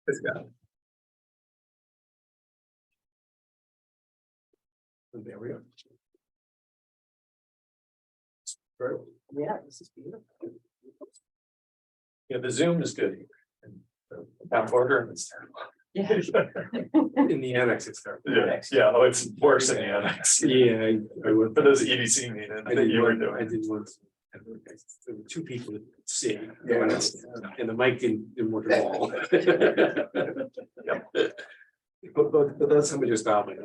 It's got it. And there we go. Great. Yeah, this is beautiful. Yeah, the Zoom is good. And that order is terrible. Yeah. In the annex, it's terrible. Yeah, oh, it's worse in the annex. Yeah, I would. For those EDC meetings that you were doing. I did once. There were two people that could see, and the mic didn't work at all. But that's somebody just dialed me.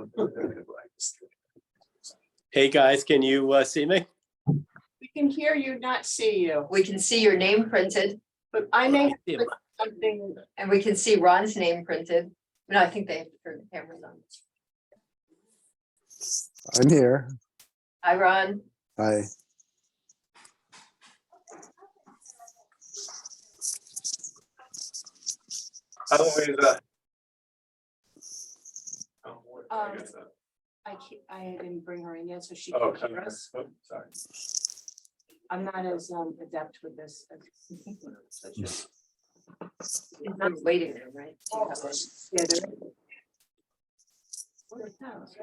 Hey, guys, can you see me? We can hear you, not see you, We can see your name printed but I may have put something. and we can see Ron's name printed. No, I think they have to turn the cameras on. I'm here. Hi, Ron. Hi. How long is that? I didn't bring her in yet, so she Oh, can hear us. sorry. I'm not as adept with this. He's not waiting there, right? Yeah, there- What is that?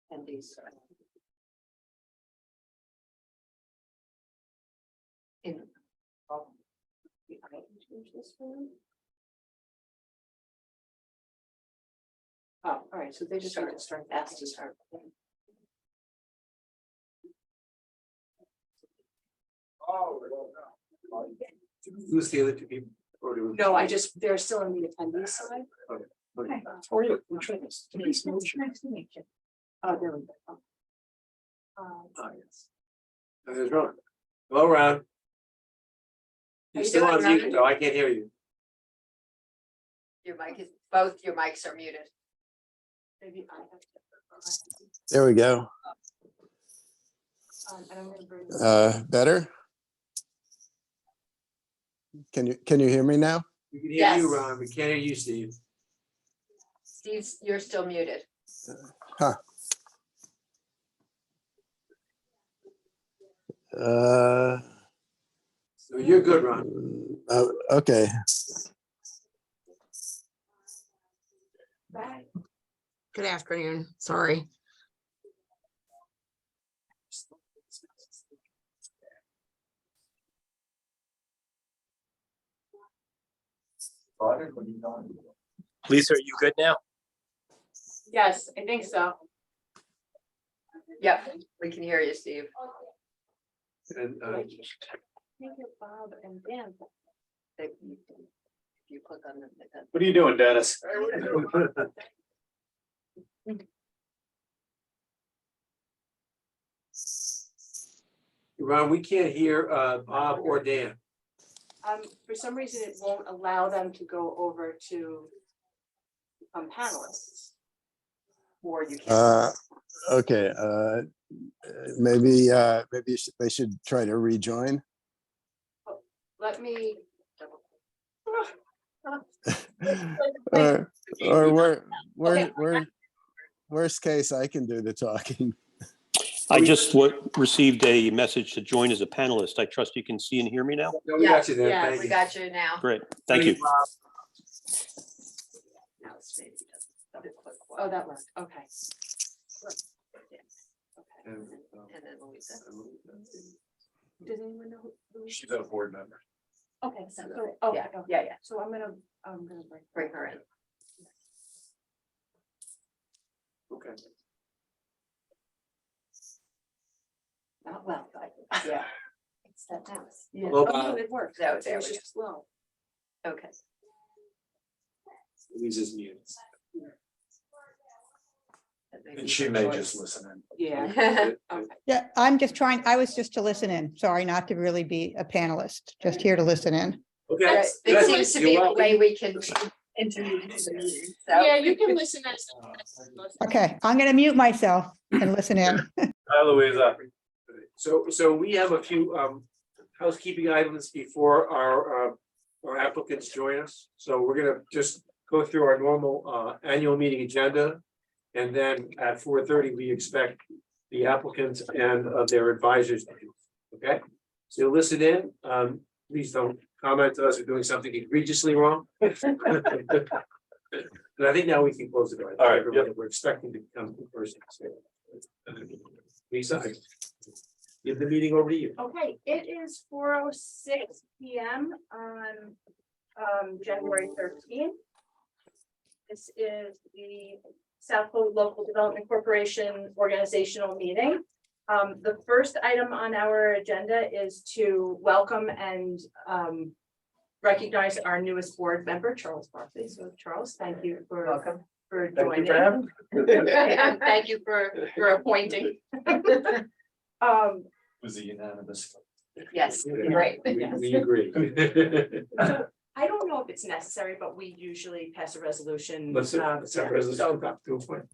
And these. In. I can change this one. Oh, all right, so they just need to start, asked to start. Who's the other two people? Or do we- No, they're still on the attendees side. Okay. How are you? I'm trying to- Nice to meet you. Oh, there we go. Oh, yes. There's Ron. Hello, Ron. How You're you still doing, on mute, Ron? though. I can't hear you. Both your mics are muted. Maybe I have to. There we go. And I'm gonna bring. Better? Can you hear me now? We can hear you, Yes. Ron. We can't hear you, Steve. Steve, you're still muted. So you're good, Ron. Okay. Bye. Good afternoon, sorry. Lisa, are you good now? Yes, I think so. Yep, we can hear you, Steve. And Thank you, Bob and Dan. If you click on them. What are you doing, Dennis? Ron, we can't hear Bob or Dan. For some reason, it won't allow them to go over to become panelists. Or you can. Okay. Maybe they should try to rejoin. Let me. Or worst case, I can do the talking. I just received a message to join as a panelist. I trust you can see and hear me now. No, we Yeah, got you there. yeah, Thank We you. got you now. Great, thank you. Bob. Now it's maybe just double click one. Oh, that worked. Okay. And, And then Louisa. Does anyone know who? She's a board member. Okay, so, oh, Yeah, okay. yeah, yeah. So I'm gonna Bring her in. Okay. Not well, but yeah. It's that mouse. Yeah. Hello, Oh, Bob. no, it worked. No, It there was we just slow. Okay. Louisa's muted. And she may just listen in. Yeah. Okay. Yeah, I'm just trying, I was just to listen in. Sorry, not to really be a panelist, just here to listen in. Okay. It good. seems to You're be the welcome. way we can interview the meeting. So. Yeah, you can listen as. Okay, I'm going to mute myself and listen in. Hi, Louisa. So we have a few housekeeping items before our applicants join us. So we're gonna just go through our normal annual meeting agenda. And then at 4:30, we expect the applicants and their advisors to do, okay? So listen in, please don't comment to us for doing something egregiously wrong. And I think now we can close it. All right, Everybody, we're expecting to come in person. So, Lisa, I give the meeting over to you. Okay, it is 4:06 PM on January 13th. This is the Southold Local Development Corporation organizational meeting. The first item on our agenda is to welcome and recognize our newest board member, Charles Barkley. So Charles, thank you for Welcome. for Thank you joining. for having me. And thank you for appointing. Was it unanimous? Yes, right. We agree. I don't know if it's necessary, but we usually pass a resolution. Let's have a resolution to appoint.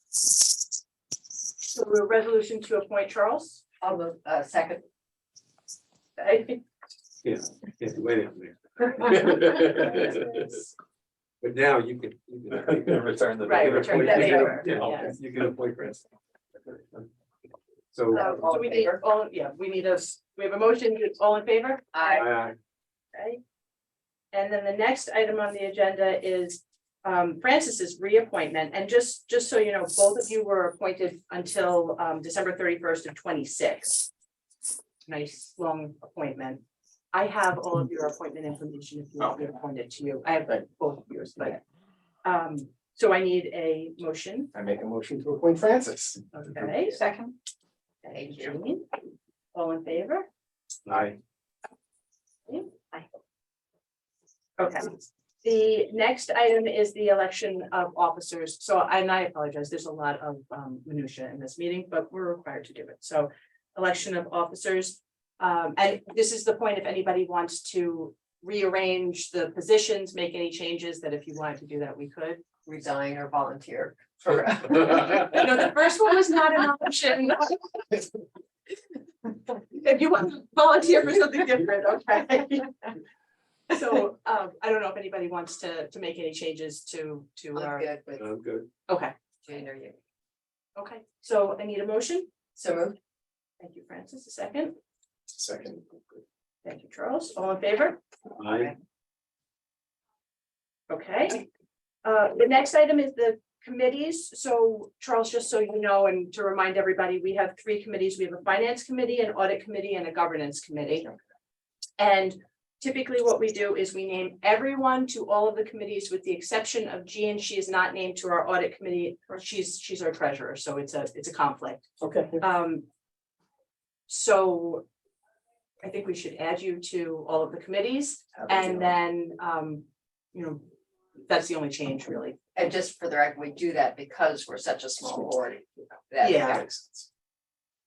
So a resolution to appoint Charles. I'll move, second. Yeah, wait a minute. But now you can. Return the. Right, return that favor. Yeah, Yes. you can appoint Chris. So. So we need all, we have a motion, all in favor? Aye. Okay. And then the next item on the agenda is Francis's reappointment. And just so you know, both of you were appointed until December 31st of 26. Nice long appointment. I have all of your appointment information if you want me to appoint it to you. I have both of yours, but so I need a motion. I make a motion to appoint Francis. Okay, Second. thank you, Jean. All in favor? Aye. Okay, the next item is the election of officers. So, and I apologize, there's a lot of minutia in this meeting, but we're required to do it. So election of officers. And this is the point, if anybody wants to rearrange the positions, make any changes, that if you wanted to do that, we could. Resign or volunteer for. No, the first one was not an option. If you want to volunteer for something different, okay. So I don't know if anybody wants to make any changes to I'm our, good with I'm good. okay, Jane or you. okay. So I need a motion. So moved. Thank you, Francis. A second. Second. Thank you, Charles. All in favor? Aye. Okay. The next item is the committees. So Charles, just so you know, and to remind everybody, we have 3 committees. We have a finance committee, an audit committee, and a governance committee. And typically what we do is we name everyone to all of the committees with the exception of Jean. She is not named to our audit committee. She's our treasurer, so it's a conflict. Okay. So I think we should add you to all of the committees, and then that's the only change really. And just for the record, we do that because we're such a small board. That- Yeah.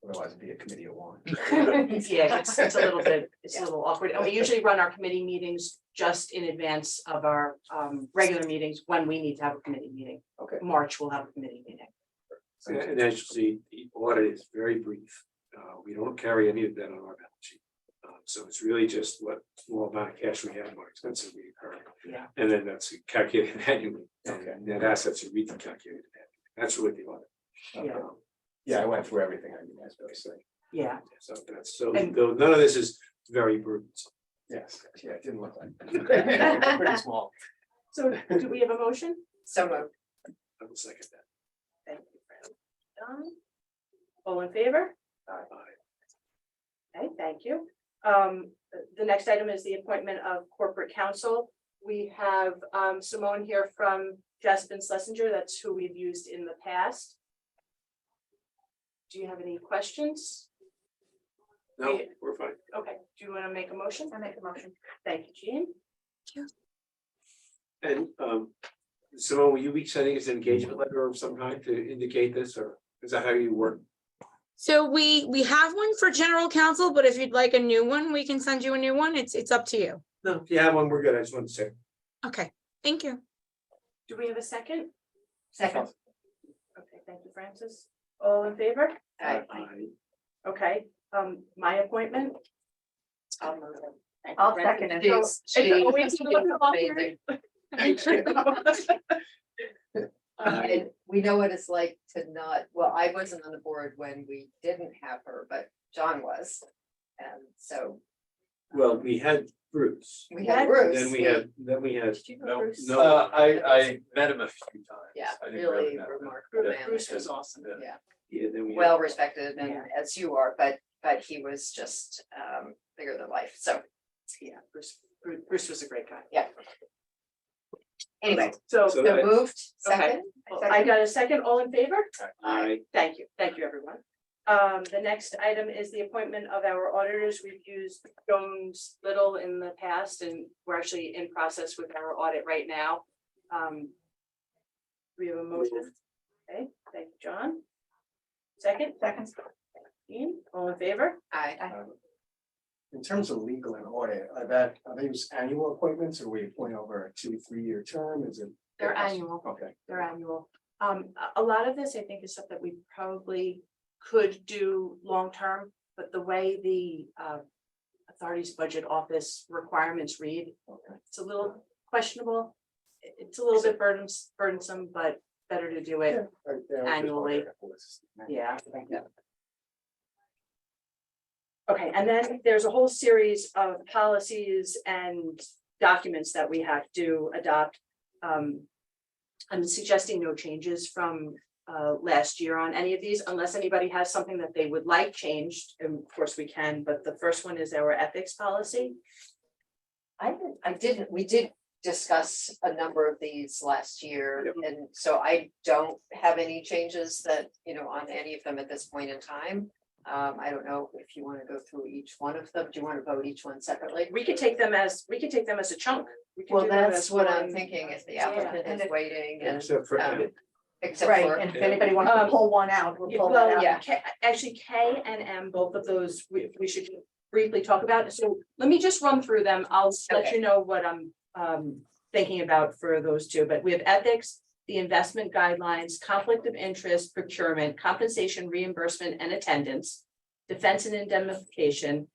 Otherwise it'd be a committee of one. Yeah, it's a little bit, it's a little awkward, and we usually run our committee meetings just in advance of our regular meetings when we need to have a committee meeting. Okay. March, we'll have a committee meeting. And as you see, the audit is very brief. We don't carry any of that on our balance sheet. So it's really just what small amount of cash we have, more expensive we incur. Yeah. And then that's calculated annually. Okay. And net assets are recalculated. That's really the audit. Yeah. Yeah, I went through everything I knew, as basically. Yeah, So that's, so And- though none of this is very burdensome. Yes, yeah, it didn't look like. Pretty small. so do we have a motion? So moved. I will second that. Thank you, Fran. Done. All in favor? Okay, thank you. The next item is the appointment of corporate counsel. We have Simone here from Jasper Schlesinger. That's who we've used in the past. Do you have any questions? No, we're fine. Okay, do you want to make a motion? I make a motion. Thank you, Jean. And Simone, will you be sending us an engagement letter of some kind to indicate this, or is that how you work? So we have one for general counsel, but if you'd like a new one, we can send you a new one. It's up to you. No, if you have one, we're good. I just wanted to say. Okay, thank you. Do we have a second? Second. Okay, thank you, Francis. All in favor? Aye. Okay, my appointment. I'll move it. Thank you, I'll Francis. second it. So, it's always a little Amazing. And we know what it's like to not, well, I wasn't on the board when we didn't have her, but John was. And So Well, we had Bruce, we Yeah, had Bruce. then we had, Did you know Bruce? no, I met him a few times. Yeah, I didn't really met him. remarkable Yeah. man. Bruce was awesome. Yeah, yeah, then we had. well respected and Yeah. as you are, but he was just bigger than life. So Yeah, Bruce was a great guy. anyway, So, So so I- moved, Okay. second. I got a second, all in favor? I, Thank you, everyone. The next item is the appointment of our auditors. We've used Jones Little in the past, and we're actually in process with our audit right now. We have a motion. Okay, thank you, John. Second? Second. All in favor? Aye. In terms of legal and audit, are these annual appointments or we appoint over a 2-3 year term? Is it? They're annual. Okay. They're annual. A lot of this, I think, is stuff that we probably could do long-term, but the way the authority's budget office requirements read, Okay. it's a little questionable. It's a little bit burdensome, but better to do it. Yeah, I was just Annually. wondering if it was- Yeah. Okay, and then there's a whole series of policies and documents that we have to adopt. I'm suggesting no changes from last year on any of these, unless anybody has something that they would like changed, and of course we can, but the first one is our ethics policy. We did discuss a number of these last year, Yep. and so I don't have any changes that, on any of them at this point in time. I don't know if you want to go through each one of them. Do you want to vote each one separately? We could take them as a chunk. We can Well, do them that's as what I'm one- thinking, if the Yeah, applicant and is if- waiting and, except for, except Right, for. and if anybody wants to pull one out, we'll pull that Well, out. Yeah. Actually, K and M, both of those, we should briefly talk about. So let me just run through them. I'll let Okay. you know what I'm thinking about for those two, but we have ethics, the investment guidelines, conflict of interest, procurement, compensation, reimbursement, and attendance, defense and indemnification,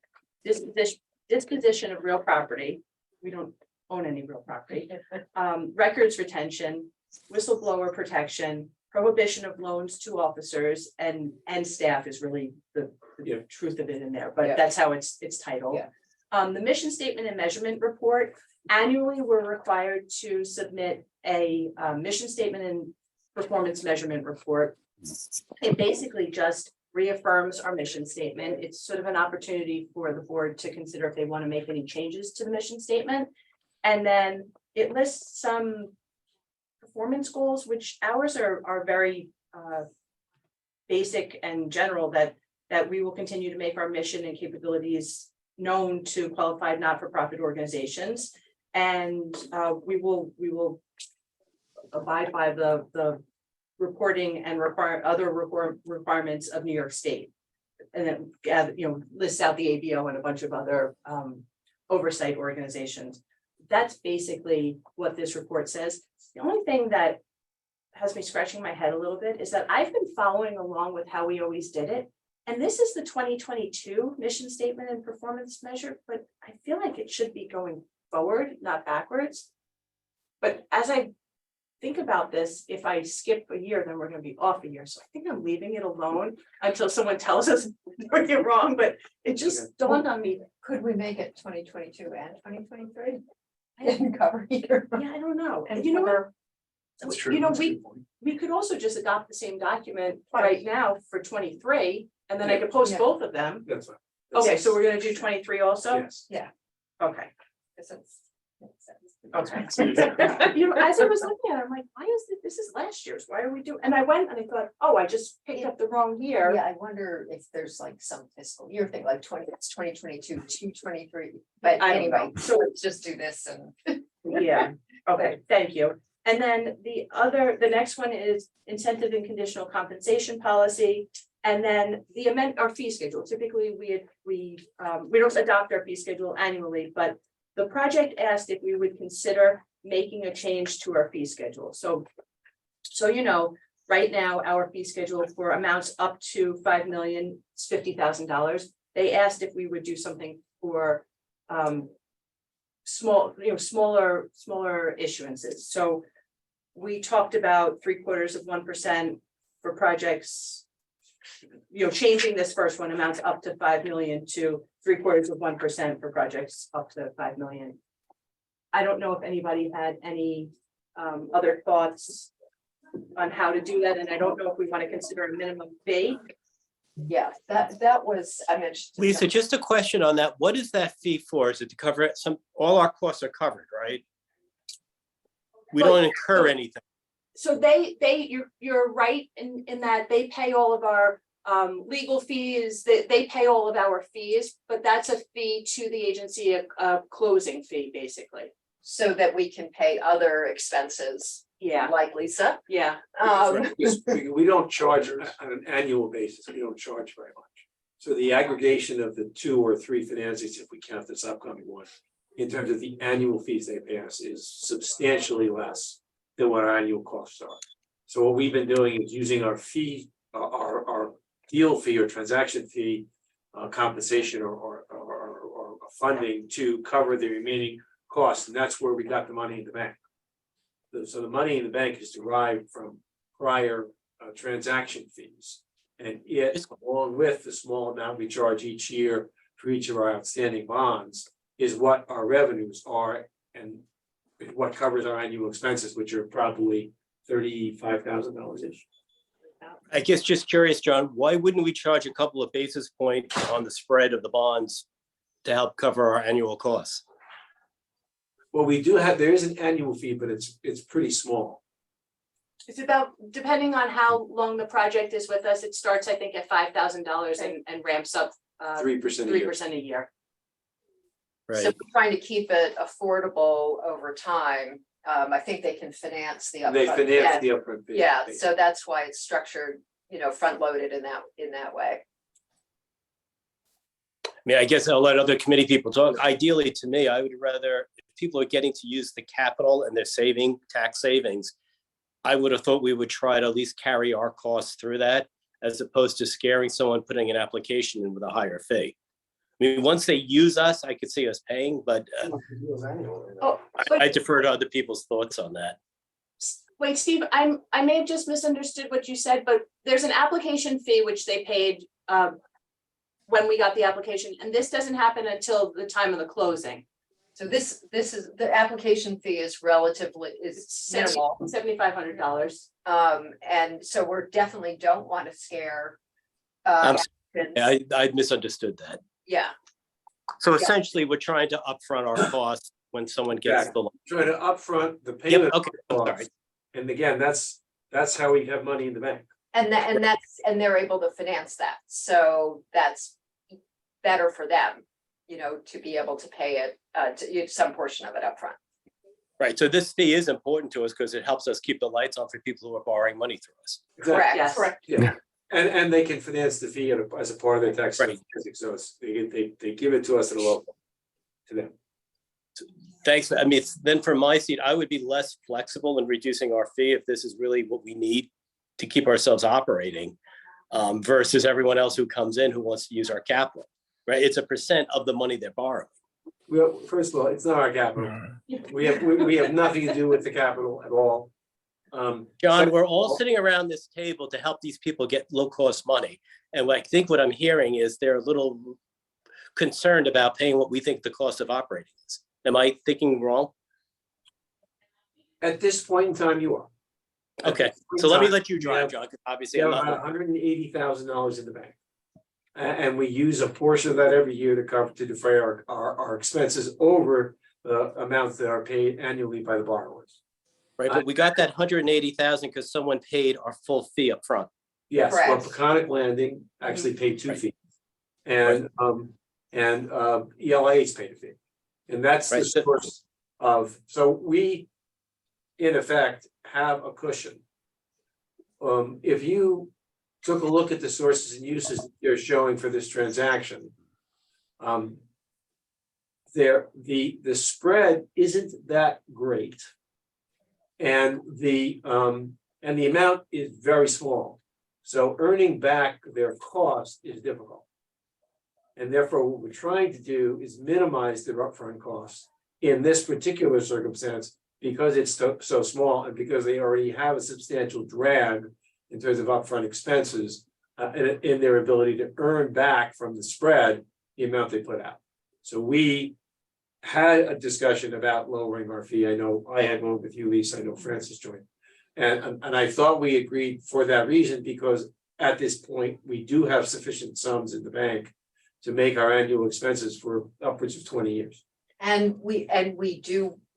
disposition of real property. We don't own any real property. Records retention, whistleblower protection, prohibition of loans to officers and staff is really the Yeah. truth of it in there, Yeah. but that's how it's titled. Yeah. The mission statement and measurement report, annually, we're required to submit a mission statement and performance measurement report. It basically just reaffirms our mission statement. It's sort of an opportunity for the board to consider if they want to make any changes to the mission statement. And then it lists some performance goals, which ours are very basic and general, that we will continue to make our mission and capabilities known to qualified not-for-profit organizations. And we will abide by the reporting and other requirements of New York State. And then, lists out the ABO and a bunch of other oversight organizations. That's basically what this report says. The only thing that has me scratching my head a little bit is that I've been following along with how we always did it. And this is the 2022 mission statement and performance measure, but I feel like it should be going forward, not backwards. But as I think about this, if I skip a year, then we're gonna be off a year. So I think I'm leaving it alone until someone tells us we're doing it wrong, but it just dawned on me. Could we make it 2022 and 2023? I didn't cover either. Yeah, I don't know. And You know what? That's true. You know, That's a good point. we could also just adopt the same document right now for 23, and then I could post Yeah. both of them. that's fine. Okay, so we're gonna do 23 also? Yes. Okay. Guess it's- makes sense. Okay. As I was looking at it, I'm like, why is this is last year's, why are we doing, and I went and I thought, oh, I just picked up the wrong year. Yeah, I wonder if there's like some fiscal year thing, like 2022 to 23, but I don't anyway, know. so let's just do this and. Yeah, okay, thank you. And then the next one is incentive and conditional compensation policy. And then our fee schedule. Typically, we don't adopt our fee schedule annually, but the project asked if we would consider making a change to our fee schedule. So right now, our fee schedule for amounts up to $5,050,000. They asked if we would do something for smaller issuances. So we talked about 0.75% for projects changing this first one amounts up to 5 million to 0.75% for projects up to 5 million. I don't know if anybody had any other thoughts on how to do that, and I don't know if we want to consider a minimum fee. Yeah, that was, I mentioned. Lisa, just a question on that. What is that fee for? Is it to cover it? All our costs are covered, right? We Well, don't incur anything. So you're right in that they pay all of our legal fees, they pay all of our fees, but that's a fee to the agency, a closing fee, basically. So that we can pay other expenses, Yeah, like Lisa. yeah. Right, because we don't charge on an annual basis, we don't charge very much. So the aggregation of the 2 or 3 financings, if we count this upcoming one, in terms of the annual fees they pay us, is substantially less than what our annual costs are. So what we've been doing is using our fee, our deal fee or transaction fee, compensation or funding to cover the remaining costs, and that's where we got the money in the bank. So the money in the bank is derived from prior transaction fees. And it, along with the small amount we charge each year for each of our outstanding bonds, is what our revenues are and what covers our annual expenses, which are probably $35,000-ish. I guess just curious, John, why wouldn't we charge a couple of basis points on the spread of the bonds to help cover our annual costs? Well, we do have, there is an annual fee, but it's pretty small. It's about, depending on how long the project is with us, it starts, I think, at $5,000 and ramps up 3% a year. 3% a year. So Right. we're trying to keep it affordable over time. I think they can finance the upfront. They finance Yeah, the upfront fee. yeah, so that's why it's structured, front loaded in that way. I mean, I guess I'll let other committee people talk. Ideally, to me, I would rather, if people are getting to use the capital and they're saving tax savings, I would have thought we would try to at least carry our costs through that, as opposed to scaring someone putting an application in with a higher fee. I mean, once they use us, I could see us paying, but Oh, I defer to other people's thoughts on that. wait, Steve, I may have just misunderstood what you said, but there's an application fee which they paid when we got the application, and this doesn't happen until the time of the closing. So this is, the application fee is relatively, is minimal. $7,500. And so we're definitely don't want to scare. I'm applicants. I misunderstood that. Yeah, So Yeah. essentially, we're trying to upfront our costs when someone gets the loan. Trying to upfront the Yep, payment. okay, I'm costs. sorry. And again, that's how we have money in the bank. and they're able to finance that. So that's better for them, to be able to pay it, some portion of it upfront. Right, so this fee is important to us because it helps us keep the lights on for people who are borrowing money through us. Correct. Yes. Correct. Yeah, and they can finance the fee as a part of their tax. Right. So they give it to us at a local, to them. Thanks. I mean, then from my seat, I would be less flexible in reducing our fee if this is really what we need to keep ourselves operating, versus everyone else who comes in who wants to use our capital, right? It's a % of the money they're borrowing. Well, first of all, it's not our capital. We have nothing to do with the capital at all. John, we're all sitting around this table to help these people get low-cost money. And I think what I'm hearing is they're a little concerned about paying what we think the cost of operating is. Am I thinking wrong? At this point in time, you are. Okay, so let me let you drive, John, because We obviously have I'm about not. $180,000 in the bank. And we use a portion of that every year to defray our expenses over the amounts that are paid annually by the borrowers. Right, but we got that 180,000 because someone paid our full fee up front. Yes, well, Correct. Peconic Landing actually paid 2 fees. And ELA's paid a fee. And that's the Right, so- source of, so we, in effect, have a cushion. If you took a look at the sources and uses they're showing for this transaction, the spread isn't that great. And the amount is very small. So earning back their cost is difficult. And therefore, what we're trying to do is minimize their upfront costs in this particular circumstance, because it's so small and because they already have a substantial drag in terms of upfront expenses. in their ability to earn back from the spread, the amount they put out. So we had a discussion about lowering our fee. I know I had one with you, Lisa. I know Francis joined. And I thought we agreed for that reason, because at this point, we do have sufficient sums in the bank to make our annual expenses for upwards of 20 years. And we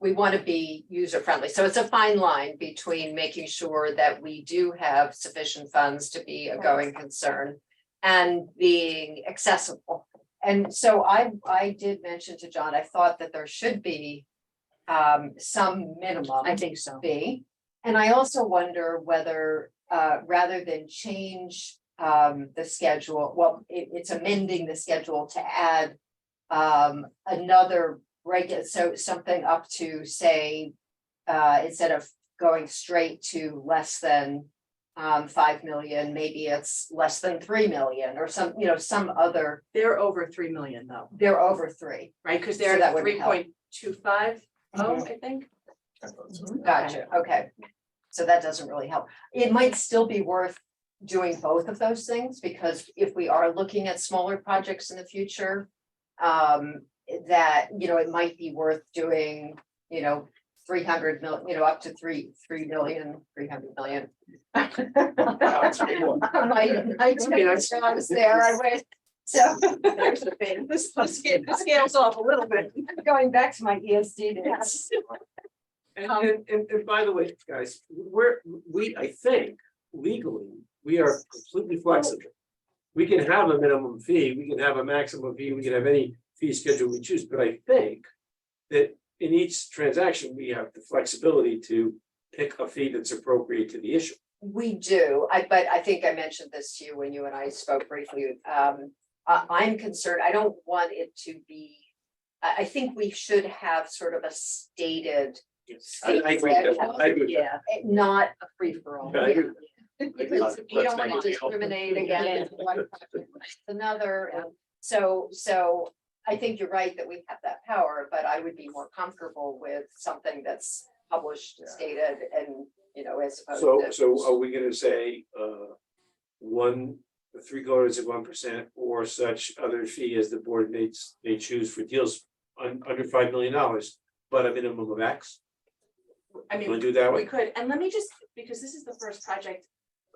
want to be user friendly. So it's a fine line between making sure that we do have sufficient funds to be a going concern and being accessible. And so I did mention to John, I thought that there should be some minimum. I think so. Fee. And I also wonder whether rather than change the schedule, well, it's amending the schedule to add another regular, so something up to say, instead of going straight to less than 5 million, maybe it's less than 3 million or some, some other, They're over 3 million though, they're over 3. right? Because So they're that at would help. 3.25, I think. Gotcha, okay. So that doesn't really help. It might still be worth doing both of those things, because if we are looking at smaller projects in the future, that, it might be worth doing, 300 million, up to 3 million, 300 million. I was there, I went, so there's the thing, the scale's off a little bit, going back to my ESD days. And by the way, guys, I think legally, we are completely flexible. We can have a minimum fee, we can have a maximum fee, we can have any fee schedule we choose, but I think that in each transaction, we have the flexibility to pick a fee that's appropriate to the issue. We do, but I think I mentioned this to you when you and I spoke briefly. I'm concerned, I don't want it to be, I think we should have sort of a stated. I agree with that. I agree with that. Yeah, not a free for all. Yeah, I agree. Because you don't want to discriminate against one project versus another, and so I think you're right that we have that power, but I would be more comfortable with something that's published, stated, and as opposed to. So are we gonna say 3/4% or such other fee as the board may choose for deals under $5 million, but a minimum of X? I mean, Wanna do that we way? could, and let me just, because this is the first project,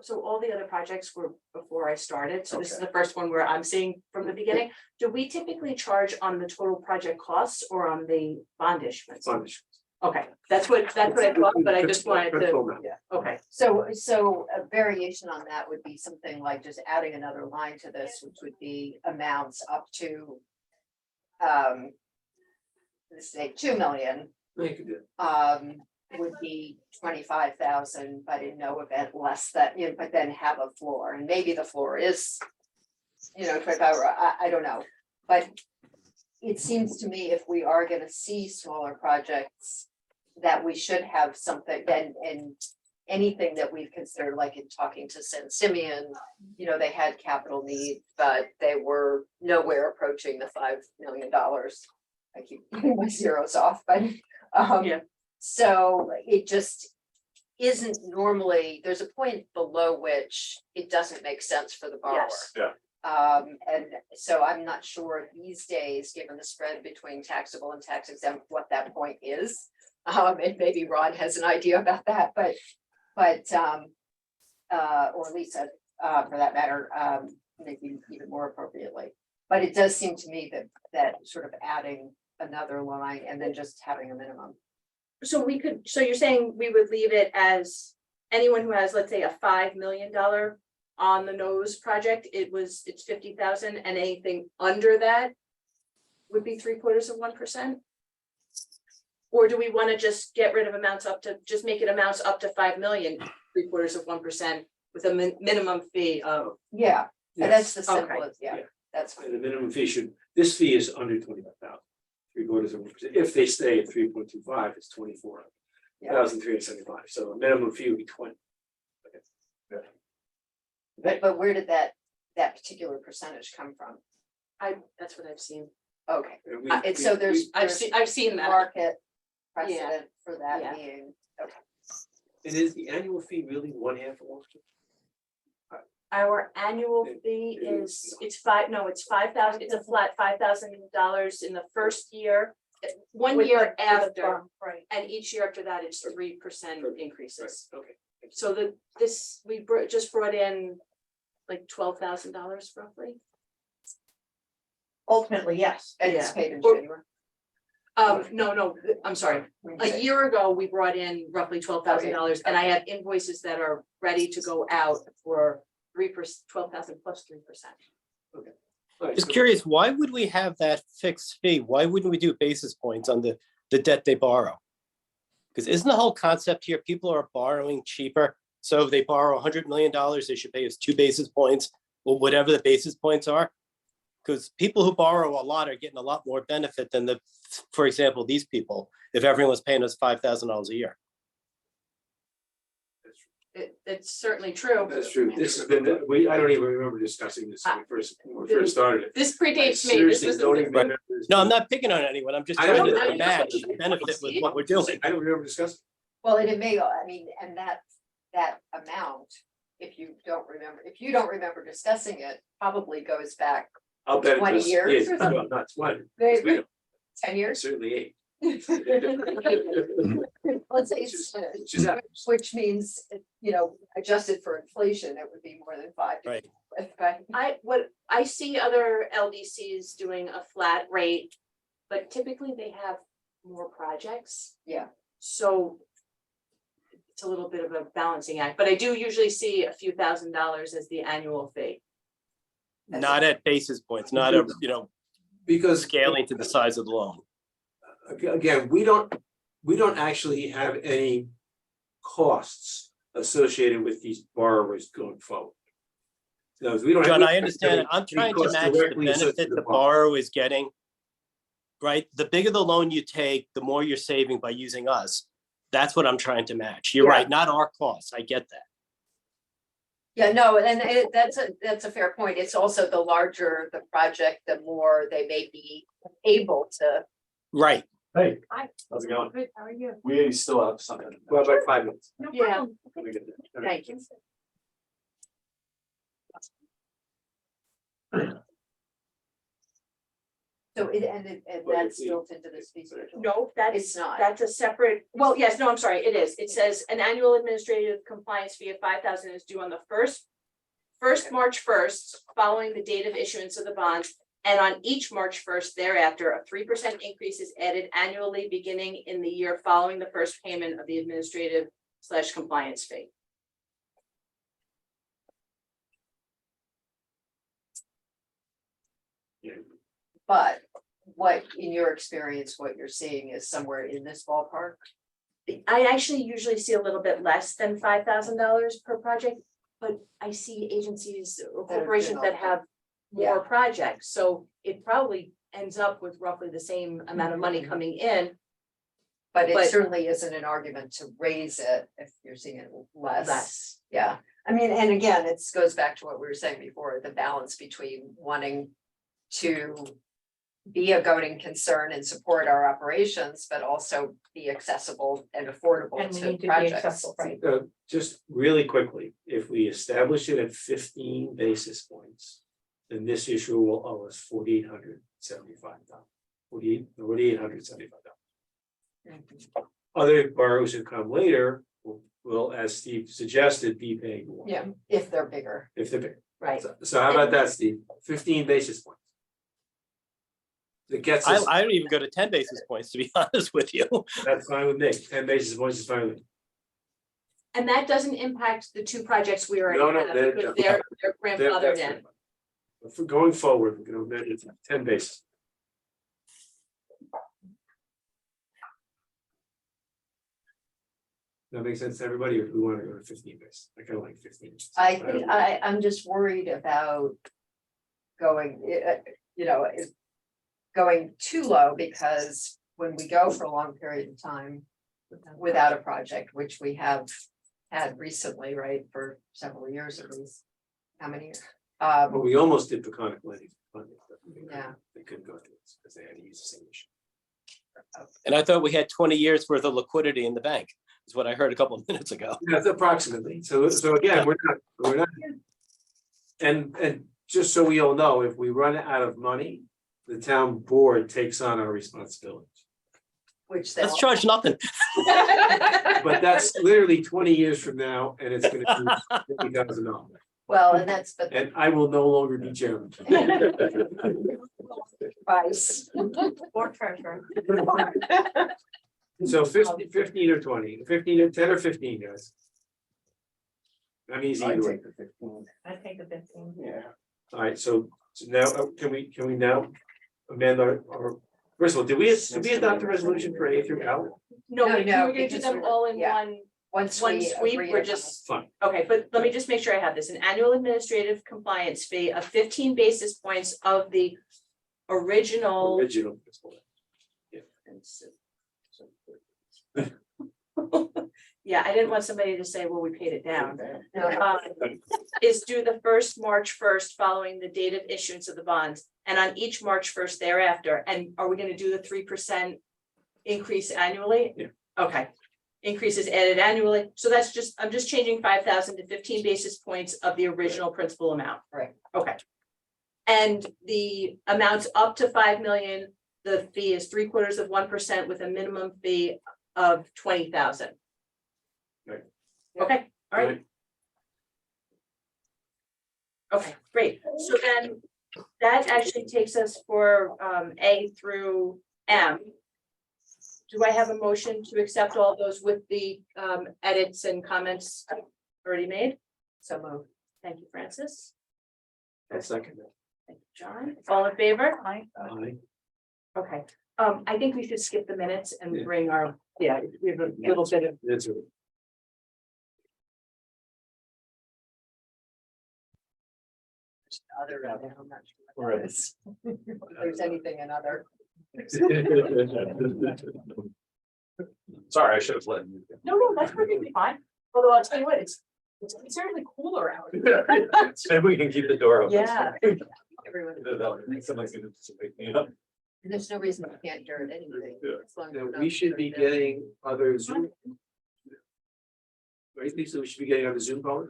so all the other projects were before I started, so this is the first one where I'm seeing from the beginning. Do we typically charge on the total project costs or on the bond issuance? Fund. Okay, that's what I thought, but I just wanted to, okay. So a variation on that would be something like just adding another line to this, which would be amounts up to let's say 2 million. You could do it. Would be 25,000, but in no event less than, but then have a floor, and maybe the floor is, 25, I don't know. But it seems to me if we are gonna see smaller projects, that we should have something, and anything that we've considered, like in talking to San Simeon, they had capital needs, but they were nowhere approaching the $5 million. I keep getting my zeros off, but Yeah. so it just isn't normally, there's a point below which it doesn't make sense for the borrower. Yes. And so I'm not sure these days, given the spread between taxable and tax exempt, what that point is. And maybe Ron has an idea about that, but or Lisa, for that matter, maybe even more appropriately. But it does seem to me that sort of adding another line and then just having a minimum. So we could, so you're saying we would leave it as anyone who has, let's say, a $5 million on the nose project, it's 50,000, and anything under that would be 0.75%? Or do we want to just get rid of amounts up to, just make it amounts up to 5 million, 0.75% with a minimum fee of? Yeah, and that's the Okay. simplest, yeah, that's fine. And the minimum fee this fee is under 25,000. 0.75%. If they stay at 3.25, it's 24,375. So a minimum fee would be 20. But where did that particular percentage come from? That's what I've seen. Okay, And and so there's I've seen that. market precedent for that Yeah. being, okay. And is the annual fee really 1/2 of one? Our annual fee it's $5,000, it's a flat $5,000 in the first year. 1 with year the after, bump, Right. and each year after that, it's 3% increases. Okay. So we just brought in like $12,000 roughly. Ultimately, yes. And it's Yeah. paid in Or- January. No, I'm sorry. A year ago, we brought in roughly $12,000 and I have invoices that are ready to go out for 3%, 12,000 plus 3%. All right, Just so- curious, why would we have that fixed fee? Why wouldn't we do basis points on the debt they borrow? Because isn't the whole concept here, people are borrowing cheaper? So if they borrow $100 million, they should pay us 2 basis points, or whatever the basis points are. Because people who borrow a lot are getting a lot more benefit than for example, these people, if everyone was paying us $5,000 a year. It's certainly true. That's true. This has been, I don't even remember discussing this when we first started it. This I predates me. This seriously was don't the- even remember this. No, I'm not picking on anyone. I'm just I trying know. to match the benefit with what we're doing. I don't remember discussing. Well, and it may, I mean, and that amount, if you don't remember discussing it, probably goes back I'll bet. it 20 was- years yeah, or something. well, not 20. Maybe. We don't- 10 years. Certainly 8. Let's say Which is that. which means, adjusted for inflation, it would be more than 5. Right. What I see other LDCs doing a flat rate, but typically they have more projects. Yeah. So it's a little bit of a balancing act, but I do usually see a few $1,000s as the annual fee. Not at basis points, not a, Because scaling to the size of the loan. again, we don't actually have any costs associated with these borrowers going forward. So we don't. John, we I don't understand. have I'm any trying to costs match the directly associated benefit with the borrower. borrower is getting. Right? The bigger the loan you take, the more you're saving by using us. That's what I'm trying to match. You're Yeah. right, not our costs. I get that. Yeah, no, and that's a fair point. It's also the larger the project, the more they may be able to. Right. Hey, Hi. how's it going? Good, how are you? We still have something. Well, about 5 minutes. Yeah, We get there. Thank you. So and that's built into this fee schedule? no, It's not. that's a separate, well, yes, no, I'm sorry, it is. It says an annual administrative compliance fee of 5,000 is due on the first March 1st, following the date of issuance of the bonds. And on each March 1st thereafter, a 3% increase is added annually beginning in the year following the first payment of the administrative/compliance fee. But what, in your experience, what you're seeing is somewhere in this ballpark? I actually usually see a little bit less than $5,000 per project, but I see agencies or That are corporations that have more Yeah. projects, so it probably ends up with roughly the same amount of money coming in. But it But- certainly isn't an argument to raise it if you're seeing it less. Less. Yeah, I mean, and again, it goes back to what we were saying before, the balance between wanting to be a going concern and support our operations, but also be accessible and affordable And we to need to be projects. accessible, right? Just really quickly, if we establish it at 15 basis points, then this issue will owe us $4,875. $4,875. Other borrowers who come later will, as Steve suggested, be paying more. Yeah, if they're bigger, If they're big. Right. So how about that, Steve? 15 basis points. It gets us, I don't even go to 10 basis points, to be honest with you. that's fine with me. 10 basis points is fine with me. And that doesn't impact the two projects we already No, no, have, they're- because they're grandfathered That's in. fine. But for going forward, we're gonna amend it to 10 basis. That makes sense to everybody, or do we want to go to 15 basis? I kind of like 15. I think I'm just worried about going, going too low, because when we go for a long period of time without a project, which we have had recently, right, for several years at least. How many years? But we almost did Peconic Lending funding. But Yeah. They couldn't go through this because they had to use the same issue. And I thought we had 20 years worth of liquidity in the bank, is what I heard a couple of minutes ago. That's approximately. So again, we're not, And just so we all know, if we run out of money, the town board takes on our responsibilities. Which Let's they'll, charge nothing. But that's literally 20 years from now, and it's gonna be $50,000. well, and that's, but And I will no longer be chairman. price. Or treasurer. So 15 or 20, 15 or 10 or 15, guys. I'm easy I'd either way. take the 15. I take the 15. Yeah. All right, so now, can we now amend our, first of all, did we adopt a resolution for A through L? No, No, we're no, gonna do because them we're- all in yeah. one. Once One we sweep, agree we're to just- Fine. Okay, but let me just make sure I have this. An annual administrative compliance fee of 15 basis points of the original. Original. Yeah, I didn't want somebody to say, well, we paid it down. No, Is due the first March 1st following the date of issuance of the bonds and on each March 1st thereafter. And are we gonna do the 3% increase annually? Yeah. Okay. Increases added annually. So that's just, I'm just changing 5,000 to 15 basis points of the original principal amount. Right. Okay. And the amounts up to 5 million, the fee is 3/4% with a minimum fee of 20,000. Right. Okay, all right. Okay, great. So then that actually takes us for A through M. Do I have a motion to accept all those with the edits and comments already made? so moved. Thank you, Francis. I'll second that. Thank you, John. All in favor? Aye. Aye. Okay, I think we should skip the minutes and Yeah. bring our, yeah, we have a little bit of. That's it. Other, I'm not sure what that is. If there's anything another. Sorry, I should have let you. No, that's perfectly fine. Although I'll tell you what, it's certainly cooler out. Maybe we can keep the door open. Yeah. Everyone. Somebody's gonna wake me up. And there's no reason we can't do it anyway. as long as Now, we're not we should be doing that. getting other Zoom. Right, Lisa, we should be getting other Zoom calls.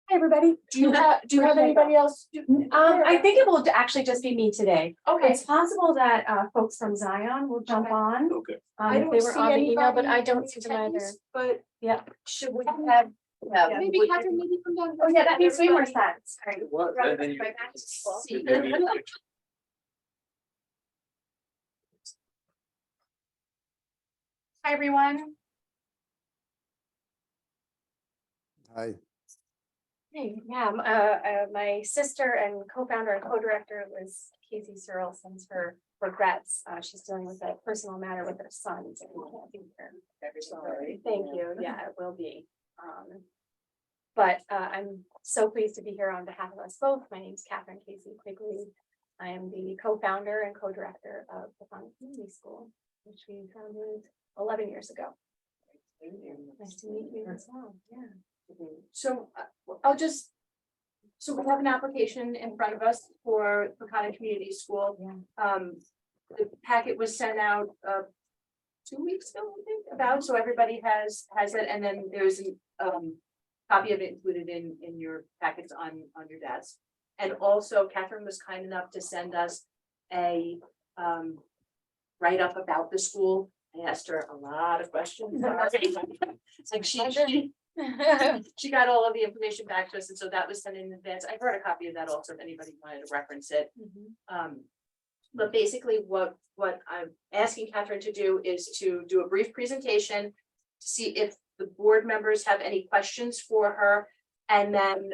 Hi, everybody. Do you have anybody else? I think it will actually just be me today. Okay. It's possible that folks from Zion will jump on. Okay. I If don't they were see on the email, but I anybody don't in see them either. attendance, But Yeah. should we have? Yeah, Maybe Catherine, maybe come down. Oh, yeah, that makes way more sense. What? Right, Then you- right back to school. See. Hi, everyone. Hi. Hey, yeah, my sister and co-founder and co-director was Casey Searle sends her regrets. She's dealing with a personal matter with her sons. And can't be here. Sorry. Thank you. Yeah, it will be. But I'm so pleased to be here on behalf of us both. My name is Catherine Casey Quigley. I am the co-founder and co-director of the Fund Community School, which we founded 11 years ago. Nice to meet you as well. Yeah. So so we have an application in front of us for Peconic Community School. Yeah. The packet was sent out 2 weeks ago, I think, about, so everybody has it, and then there's a copy of it included in your packets on your desk. And also Catherine was kind enough to send us a write-up about the school. I asked her a lot of questions. It's like she got all of the information back to us, and so that was sent in advance. I brought a copy of that also if anybody wanted to reference it. But basically what I'm asking Catherine to do is to do a brief presentation to see if the board members have any questions for her. And then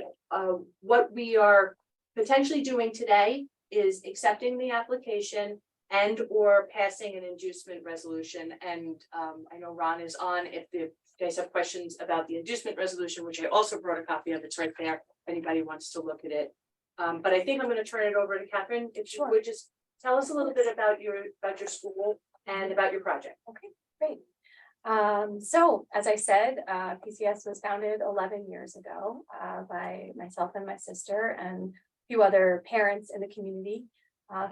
what we are potentially doing today is accepting the application and or passing an inducement resolution. And I know Ron is on if you guys have questions about the inducement resolution, which I also brought a copy of. It's right there. If anybody wants to look at it. But I think I'm going to turn it over to Catherine. If you would just tell us a little bit about your school and about your project. Okay, great. So as I said, PCS was founded 11 years ago by myself and my sister and a few other parents in the community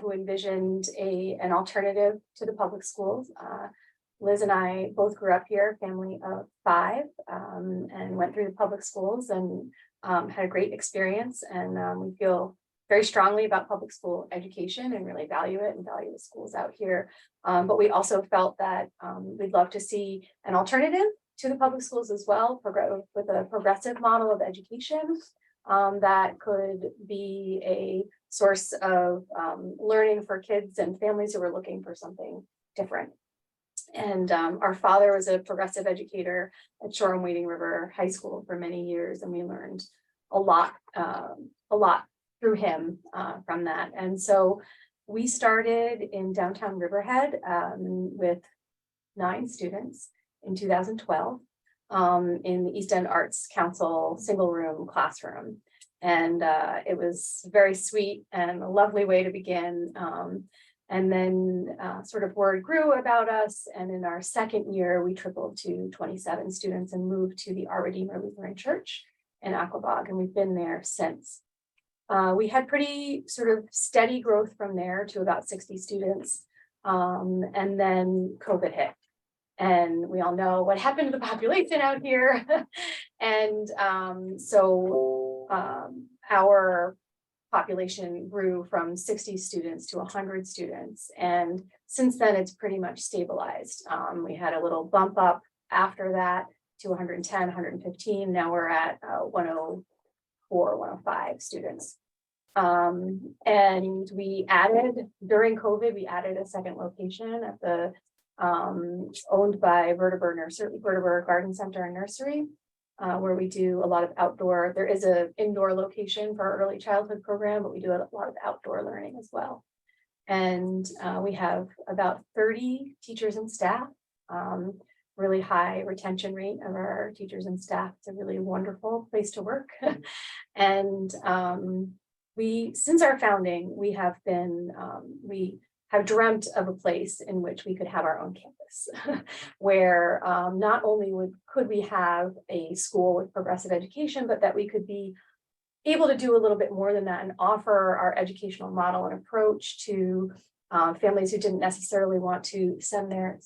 who envisioned an alternative to the public schools. Liz and I both grew up here, family of 5, and went through the public schools and had a great experience, and we feel very strongly about public school education and really value it and value the schools out here. But we also felt that we'd love to see an alternative to the public schools as well, with a progressive model of education that could be a source of learning for kids and families who are looking for something different. And our father was a progressive educator at Shoreham Wading River High School for many years, and we learned a lot through him from that. And so we started in downtown Riverhead with 9 students in 2012 in the East End Arts Council single room classroom. And it was very sweet and a lovely way to begin. And then sort of word grew about us. And in our second year, we tripled to 27 students and moved to the Our Redeemer Lutheran Church in Aquabog. And we've been there since. We had pretty sort of steady growth from there to about 60 students. And then COVID hit. And we all know what happened to the population out here. And so our population grew from 60 students to 100 students. And since then, it's pretty much stabilized. We had a little bump up after that to 110, 115. Now we're at 104, 105 students. And we added, during COVID, we added a second location at the owned by Verteber Garden Center and Nursery, where we do a lot of outdoor. There is an indoor location for our early childhood program, but we do a lot of outdoor learning as well. And we have about 30 teachers and staff, really high retention rate of our teachers and staff. It's a really wonderful place to work. And since our founding, we have dreamt of a place in which we could have our own campus, where not only could we have a school with progressive education, but that we could be able to do a little bit more than that and offer our educational model and approach to families who didn't necessarily want to send their,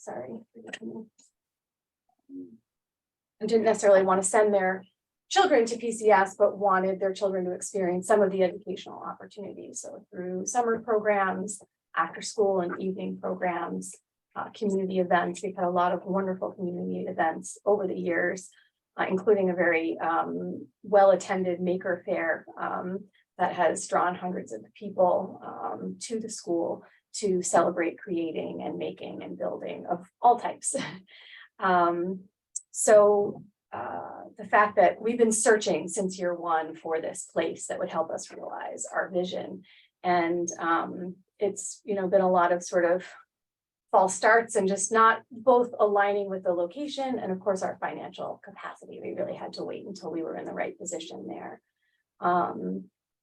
children to PCS, but wanted their children to experience some of the educational opportunities. So through summer programs, after school and evening programs, community events. We've had a lot of wonderful community events over the years, including a very well-attended maker fair that has drawn hundreds of people to the school to celebrate creating and making and building of all types. So the fact that we've been searching since year one for this place that would help us realize our vision. And it's been a lot of sort of false starts and just not both aligning with the location and of course our financial capacity. We really had to wait until we were in the right position there.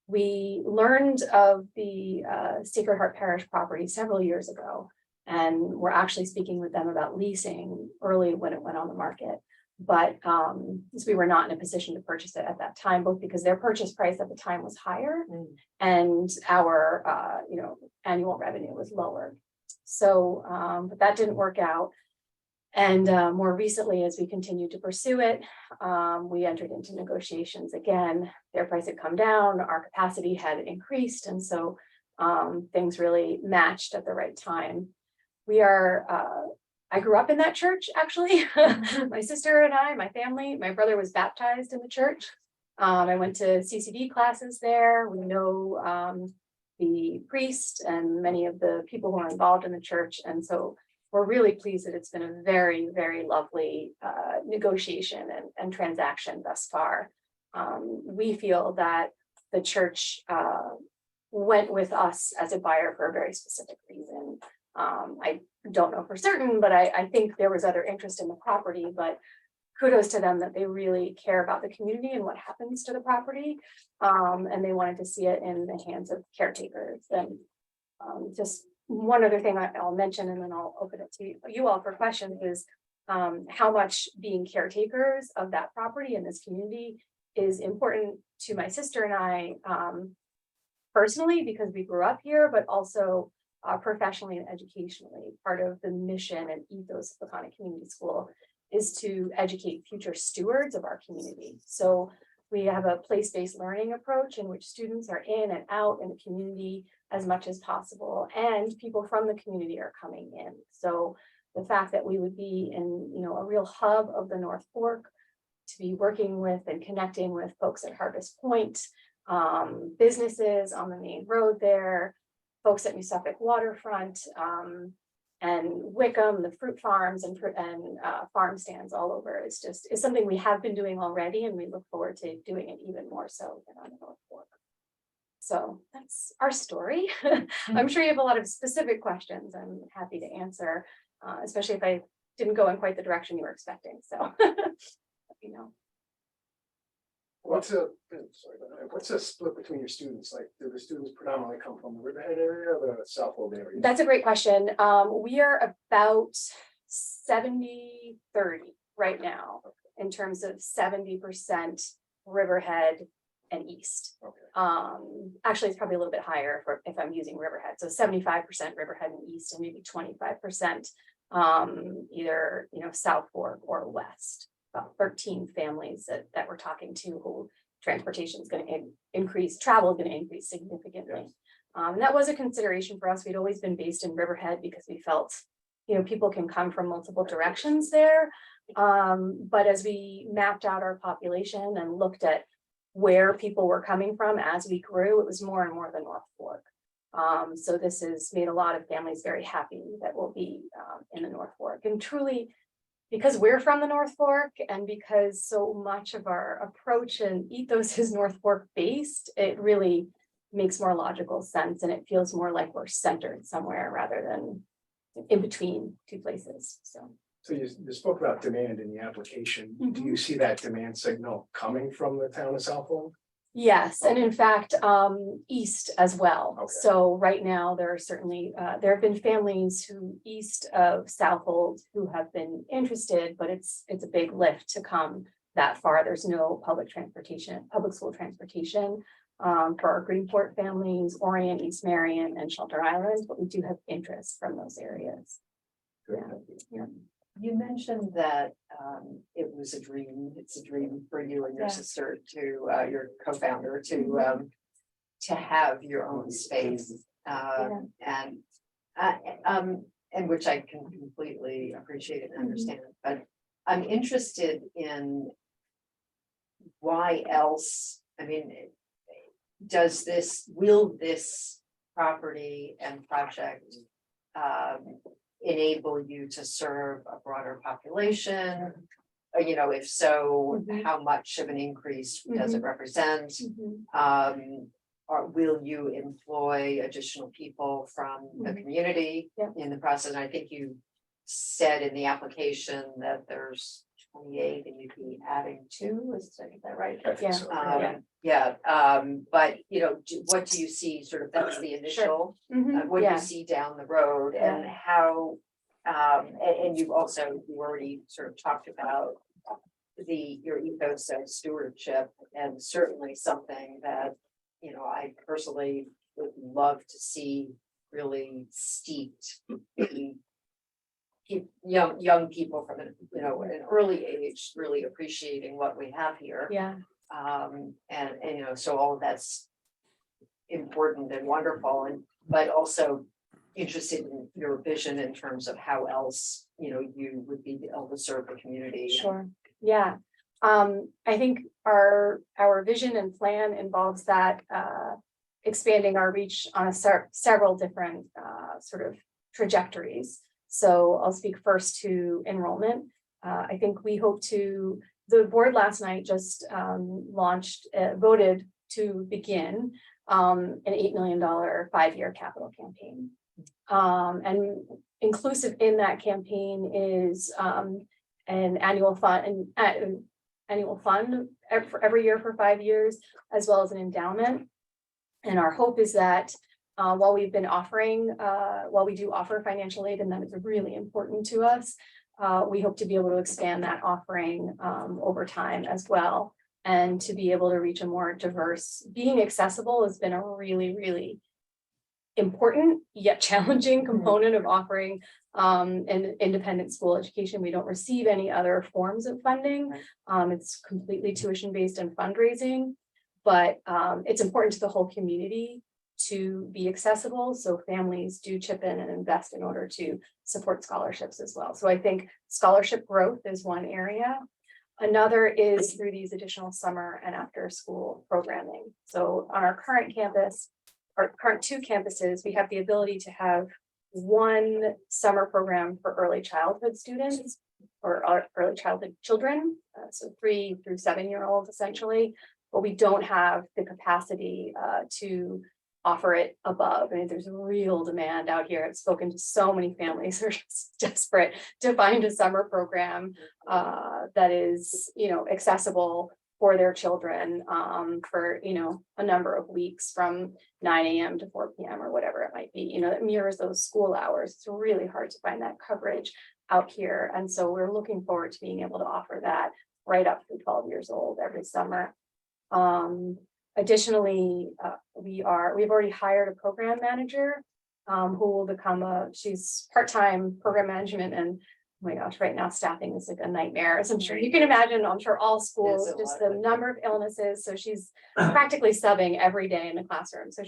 We learned of the Sacred Heart Parish property several years ago, and we're actually speaking with them about leasing early when it went on the market. But we were not in a position to purchase it at that time, both because their purchase price at the time was higher and our annual revenue was lower. So but that didn't work out. And more recently, as we continued to pursue it, we entered into negotiations again. Their price had come down, our capacity had increased, and so things really matched at the right time. I grew up in that church, actually. My sister and I, my family, my brother was baptized in the church. I went to CCD classes there. We know the priest and many of the people who are involved in the church. And so we're really pleased that it's been a very, very lovely negotiation and transaction thus far. We feel that the church went with us as a buyer for a very specific reason. I don't know for certain, but I think there was other interest in the property, but kudos to them that they really care about the community and what happens to the property. And they wanted to see it in the hands of caretakers. And just one other thing I'll mention, and then I'll open it to you all for questions, is how much being caretakers of that property in this community is important to my sister and I personally, because we grew up here, but also professionally and educationally. Part of the mission and ethos of Peconic Community School is to educate future stewards of our community. So We have a place-based learning approach in which students are in and out in the community as much as possible, and people from the community are coming in. So the fact that we would be in, a real hub of the North Fork, to be working with and connecting with folks at Harvest Point, businesses on the main road there, folks at New Suffolk Waterfront, and Wickham, the fruit farms and farm stands all over. It's something we have been doing already, and we look forward to doing it even more so than on the North Fork. So that's our story. I'm sure you have a lot of specific questions. I'm happy to answer, especially if I didn't go in quite the direction you were expecting. So, What's a split between your students? Like, do the students predominantly come from the Riverhead area or the Southold area? That's a great question. We are about 70-30 right now in terms of 70% Riverhead and East. Okay. Actually, it's probably a little bit higher if I'm using Riverhead. So 75% Riverhead and East, and maybe 25% either South Fork or West. About 13 families that we're talking to who transportation is going to increase, travel is going to increase significantly. And that was a consideration for us. We'd always been based in Riverhead because we felt, people can come from multiple directions there. But as we mapped out our population and looked at where people were coming from as we grew, it was more and more the North Fork. So this has made a lot of families very happy that we'll be in the North Fork. And truly, because we're from the North Fork and because so much of our approach and ethos is North Fork based, it really makes more logical sense, and it feels more like we're centered somewhere rather than in between two places. So you spoke about demand in the application. Do you see that demand signal coming from the town of Southold? Yes, and in fact, east as well. Okay. So right now, there are certainly, there have been families who east of Southold who have been interested, but it's a big lift to come that far. There's no public school transportation for our Greenport families, Orient, East Marion, and Shelter Island, but we do have interest from those areas. Yeah. You mentioned that it was a dream. It's a dream for you and your sister to your co-founder to have your own space, and which I can completely appreciate and understand. But I'm interested in why else. I mean, will this property and project enable you to serve a broader population? If so, how much of an increase does it represent? Or will you employ additional people from the community in the process? And I think you said in the application that there's 28 and you'd be adding 2, is that right? I think so. But what do you see sort of, that's the initial, what do you see down the road, and how, and you already sort of talked about your ethos of stewardship, and certainly something that, I personally would love to see really steeped in young people from an early age really appreciating what we have here. And so all of that's important and wonderful, but also interested in your vision in terms of how else you would be able to serve the community. Sure. Yeah. I think our vision and plan involves that expanding our reach on several different sort of trajectories. So I'll speak first to enrollment. I think we hope the board last night just voted to begin an $8 million 5-year capital campaign. And inclusive in that campaign is an annual fund for every year for 5 years, as well as an endowment. And our hope is that while we do offer financial aid, and that is really important to us, we hope to be able to expand that offering over time as well, and to be able to reach a more diverse. Being accessible has been a really, really important yet challenging component of offering an independent school education. We don't receive any other forms of funding. It's completely tuition-based and fundraising, but it's important to the whole community to be accessible. So families do chip in and invest in order to support scholarships as well. So I think scholarship growth is one area. Another is through these additional summer and after school programming. So on our current campus, our current 2 campuses, we have the ability to have one summer program for early childhood students or early childhood children, so 3 through 7-year-olds essentially, but we don't have the capacity to offer it above. I mean, there's a real demand out here. I've spoken to so many families who are just desperate to find a summer program that is, accessible for their children for, a number of weeks from 9 a.m. to 4 p.m. or whatever it might be, that mirrors those school hours. It's really hard to find that coverage out here. And so we're looking forward to being able to offer that right up to 12 years old every summer. Additionally, we've already hired a program manager who will become she's part-time program management, and oh my gosh, right now staffing is like a nightmare, as I'm sure you can imagine. I'm sure all schools, just the number of illnesses. So she's practically subbing every day in the classroom. So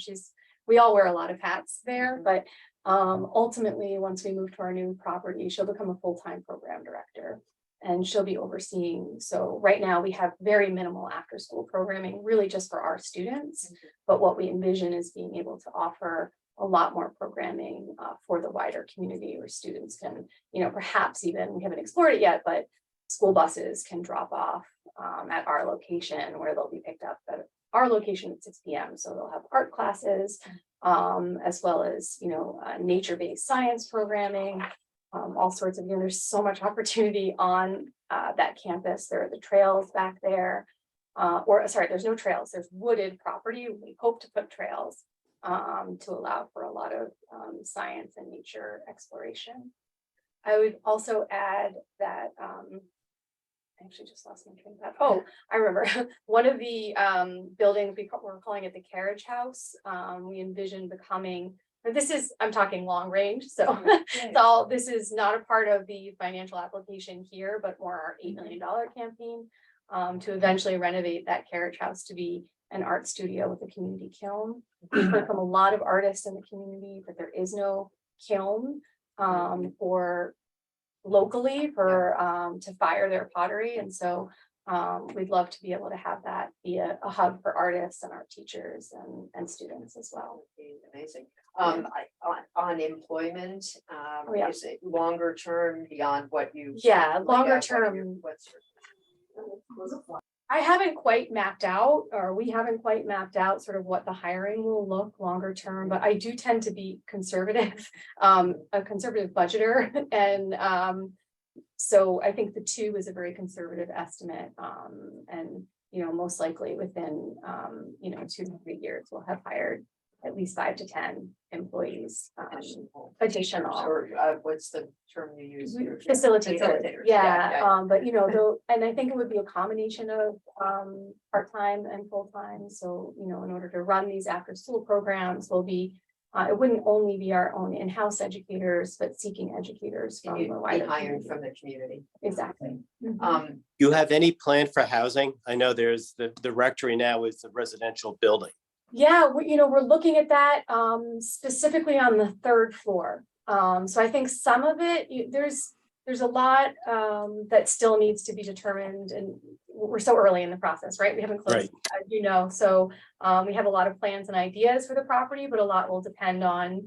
we all wear a lot of hats there, but ultimately, once we move to our new property, she'll become a full-time program director. And she'll be overseeing. So right now we have very minimal after school programming, really just for our students. But what we envision is being able to offer a lot more programming for the wider community, where students can, perhaps even, we haven't explored it yet, but school buses can drop off at our location, where they'll be picked up at our location at 6 p.m. So they'll have art classes, as well as, nature-based science programming. All sorts of, there's so much opportunity on that campus. There are the trails back there, there's no trails, there's wooded property. We hope to put trails to allow for a lot of science and nature exploration. I would also add that, I actually just lost my train of thought. Oh, I remember one of the buildings, we're calling it the carriage house. We envision becoming, I'm talking long range, so this is not a part of the financial application here, but more our $8 million campaign to eventually renovate that carriage house to be an art studio with a community kiln. We've heard from a lot of artists in the community that there is no kiln locally to fire their pottery, and so we'd love to be able to have that be a hub for artists and art teachers and students as well. Amazing. On employment, is it longer term beyond what you? Yeah, longer term. I haven't quite mapped out, or we haven't quite mapped out sort of what the hiring will look longer term, but I do tend to be conservative, a conservative budgeter. And so I think the 2 is a very conservative estimate. And, most likely within, 2 to 3 years, we'll have hired at least 5 to 10 employees, additional. Or what's the term you use? Facilitators. Yeah. But and I think it would be a combination of part-time and full-time. So, in order to run these after-school programs, will be it wouldn't only be our own in-house educators, but seeking educators from the wider hired from the community. Exactly. Do you have any plan for housing? I know there's the rectory now is a residential building. Yeah, we're looking at that specifically on the 3rd floor. So I think some of it, there's a lot that still needs to be determined, and we're so early in the process, right? We haven't closed, as so we have a lot of plans and ideas for the property, but a lot will depend on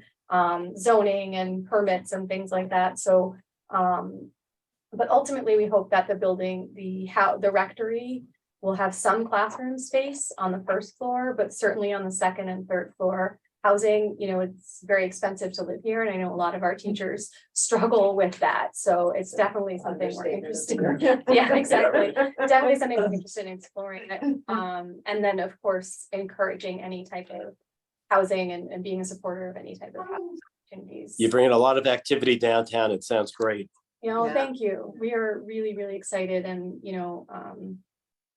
zoning and permits and things like that. So, but ultimately we hope that the building, the rectory will have some classroom space on the 1st floor, but certainly on the 2nd and 3rd floor. Housing, it's very expensive to live here, and I know a lot of our teachers struggle with that. So it's definitely something we're interested in. Yeah, exactly. Definitely something we're interested in exploring. And then, of course, encouraging any type of housing and being a supporter of any type of housing opportunities. You're bringing a lot of activity downtown. It sounds great. Thank you. We are really, really excited, and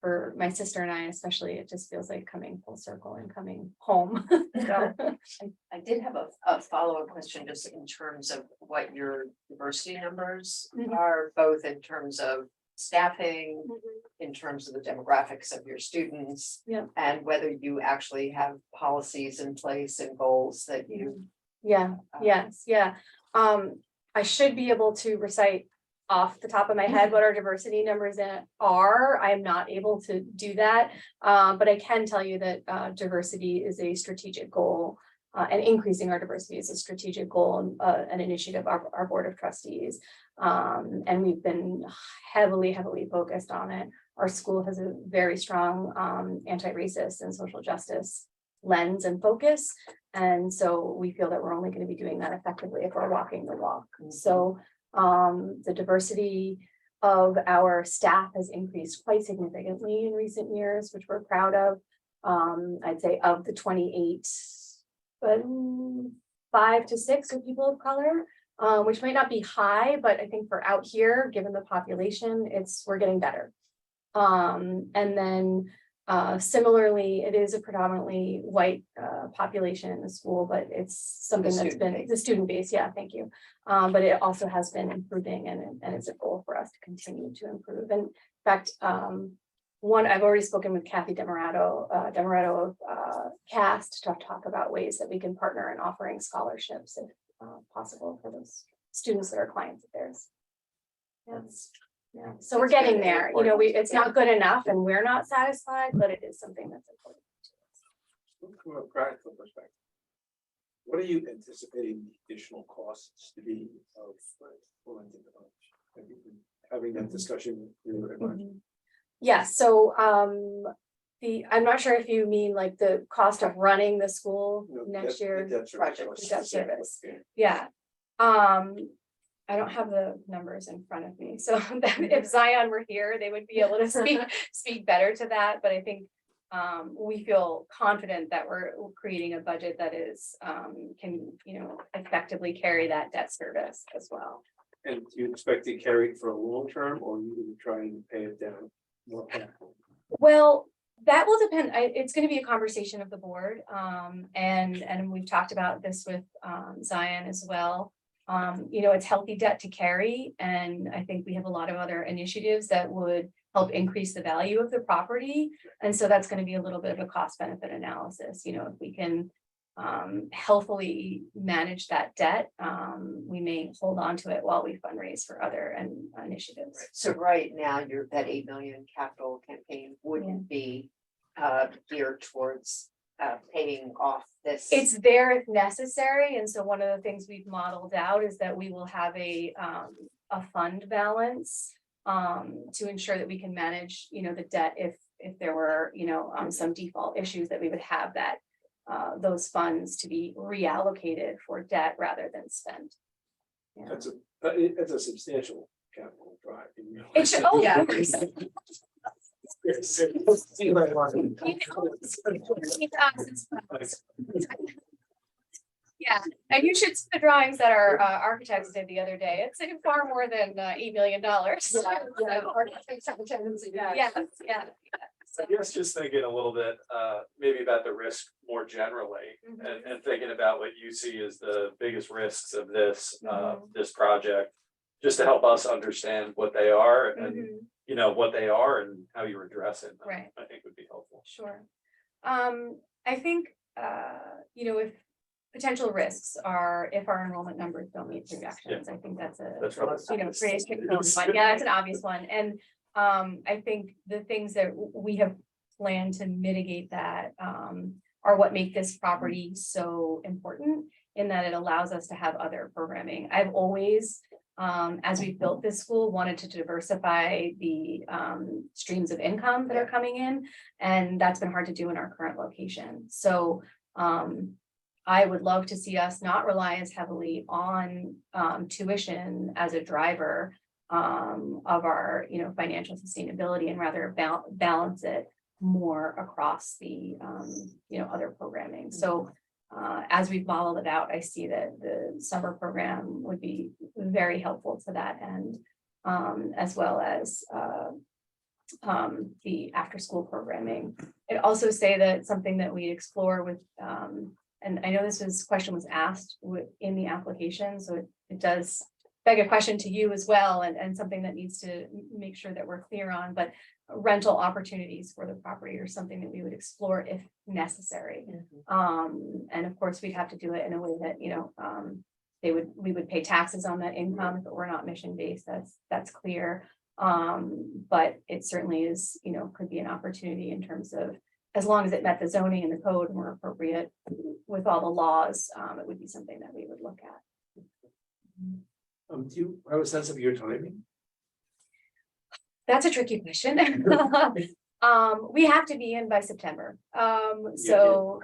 for my sister and I especially, it just feels like coming full circle and coming home. So, I did have a follow-up question just in terms of what your diversity numbers Mhm. are, both in terms of staffing, in terms of the demographics of your students. Yeah. And whether you actually have policies in place and goals that you. yeah, yes, yeah. I should be able to recite off the top of my head what our diversity numbers are. I'm not able to do that. But I can tell you that diversity is a strategic goal. And increasing our diversity is a strategic goal, an initiative of our Board of Trustees. And we've been heavily focused on it. Our school has a very strong anti-racist and social justice lens and focus. And so we feel that we're only going to be doing that effectively if we're walking the walk. So the diversity of our staff has increased quite significantly in recent years, which we're proud of. I'd say of the 28, but 5 to 6 are people of color, which might not be high, but I think for out here, given the population, we're getting better. And then similarly, it is a predominantly white population in the school, but it's something that's been the student base. Yeah, thank you. But it also has been improving, and it's a goal for us to continue to improve. And in fact, I've already spoken with Kathy Demarato of CAST to talk about ways that we can partner in offering scholarships if possible for those students that are clients of theirs. Yes. Yeah, so we're getting there. You know, it's not good enough and we're not satisfied, but it is something that's important to us. From a practical perspective, what are you anticipating the additional costs to be of renting the bunch? Have you been having that discussion with your advisor? Yeah, so I'm not sure if you mean like the cost of running the school No, next year. the debt service. The debt service. Yeah. Yeah. I don't have the numbers in front of me, so if Zion were here, they would be able to speak better to that. But I think we feel confident that we're creating a budget that can effectively carry that debt service as well. And do you expect to carry it for a long term, or are you going to try and pay it down more? Well, that will depend. It's going to be a conversation of the board, and we've talked about this with Zion as well. It's healthy debt to carry, and I think we have a lot of other initiatives that would help increase the value of the property, and so that's going to be a little bit of a cost benefit analysis. If we can healthily manage that debt, we may hold on to it while we fundraise for other initiatives. So right now, that 8 million capital campaign wouldn't be geared towards paying off this. It's there if necessary, and so one of the things we've modeled out is that we will have a fund balance to ensure that we can manage, the debt if there were, some default issues, that we would have that those funds to be reallocated for debt rather than spent. Yeah. That's a substantial capital drive. It should, Yeah. Yeah, and you should see the drawings that our architects did the other day. It's far more than $8 million. Yeah. I guess just thinking a little bit, maybe about the risk more generally, and thinking about what you see as the biggest risks of this, this project, just to help us understand what they are and, what they are and how you're addressing them, Right. I think would be helpful. Sure. I think, if potential risks are if our enrollment numbers don't meet projections, I think that's probably pretty straightforward one. Yeah, it's an obvious one. And I think the things that we have planned to mitigate that are what make this property so important, in that it allows us to have other programming. I've always, as we've built this school, wanted to diversify the streams of income that are coming in, and that's been hard to do in our current location. So I would love to see us not rely as heavily on tuition as a driver of our financial sustainability, and rather balance it more across the other programming. So as we've modeled it out, I see that the summer program would be very helpful to that end, as well as the after-school programming. I'd also say that it's something that we explore with, and I know question was asked in the application, so it does beg a question to you as well, and something that needs to make sure that we're clear on, but rental opportunities for the property are something that we would explore if necessary. And of course, we'd have to do it in a way that, we would pay taxes on that income if it were not mission-based, that's clear. But it certainly is, could be an opportunity in terms of, as long as it met the zoning and the code and were appropriate with all the laws, it would be something that we would look at. Do you have a sense of your timing? That's a tricky question. We have to be in by September. So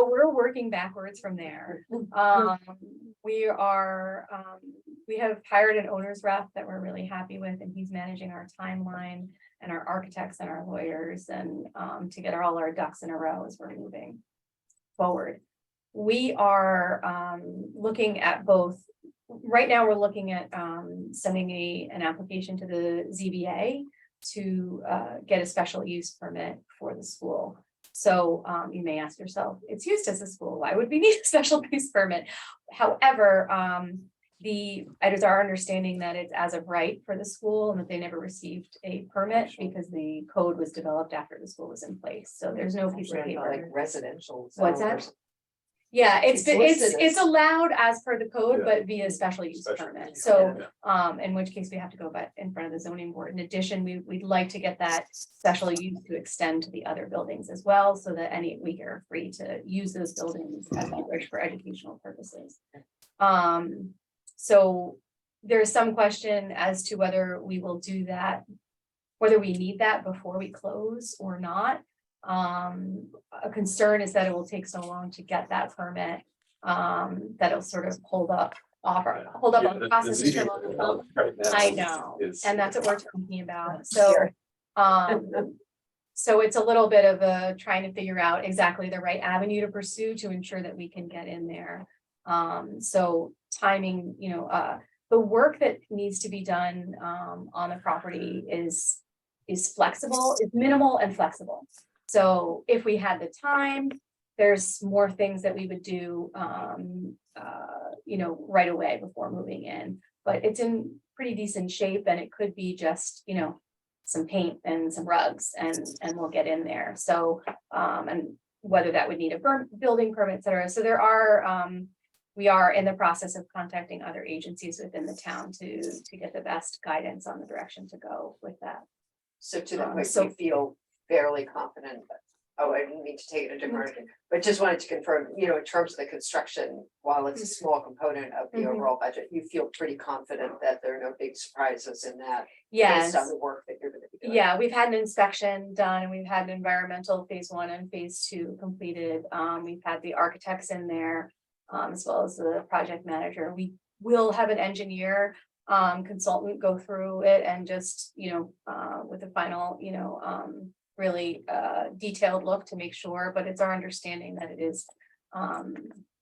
we're working backwards from there. We have hired an owner's rep that we're really happy with, and he's managing our timeline and our architects and our lawyers, and to get all our ducks in a row as we're moving forward. We are looking at both. Right now, we're looking at sending an application to the ZBA to get a special use permit for the school. So you may ask yourself, it's used as a school, why would we need a special use permit? However, it is our understanding that it's as of right for the school and that they never received a permit because the code was developed after the school was in place. So there's no piece of paper. Like residential. What's that? Yeah, it's allowed as per the code, but via special use permit. So, in which case we have to go back in front of the zoning board. In addition, we'd like to get that special use to extend to the other buildings as well, so that we are free to use those buildings as leverage for educational purposes. So there's some question as to whether we will do that, whether we need that before we close or not. A concern is that it will take so long to get that permit, that it'll sort of hold up on the process. I know, and that's what we're talking about. So, so it's a little bit of a trying to figure out exactly the right avenue to pursue to ensure that we can get in there. So timing, the work that needs to be done on the property is flexible, is minimal and flexible. So if we had the time, there's more things that we would do, right away before moving in. But it's in pretty decent shape, and it could be just, some paint and some rugs, and we'll get in there. So, and whether that would need a building permit, et cetera. So we are in the process of contacting other agencies within the town to get the best guidance on the direction to go with that. So to that point, we feel fairly confident, but I didn't mean to take it a different direction, but just wanted to confirm, in terms of the construction, while it's a small component of the overall budget, you feel pretty confident that there are no big surprises in that. Yes. Based on the work that you're going to be doing. Yeah, we've had an inspection done, and we've had an environmental phase 1 and phase 2 completed. We've had the architects in there, as well as the project manager. We will have an engineer consultant go through it and just, with a final, really detailed look to make sure, but it's our understanding that it is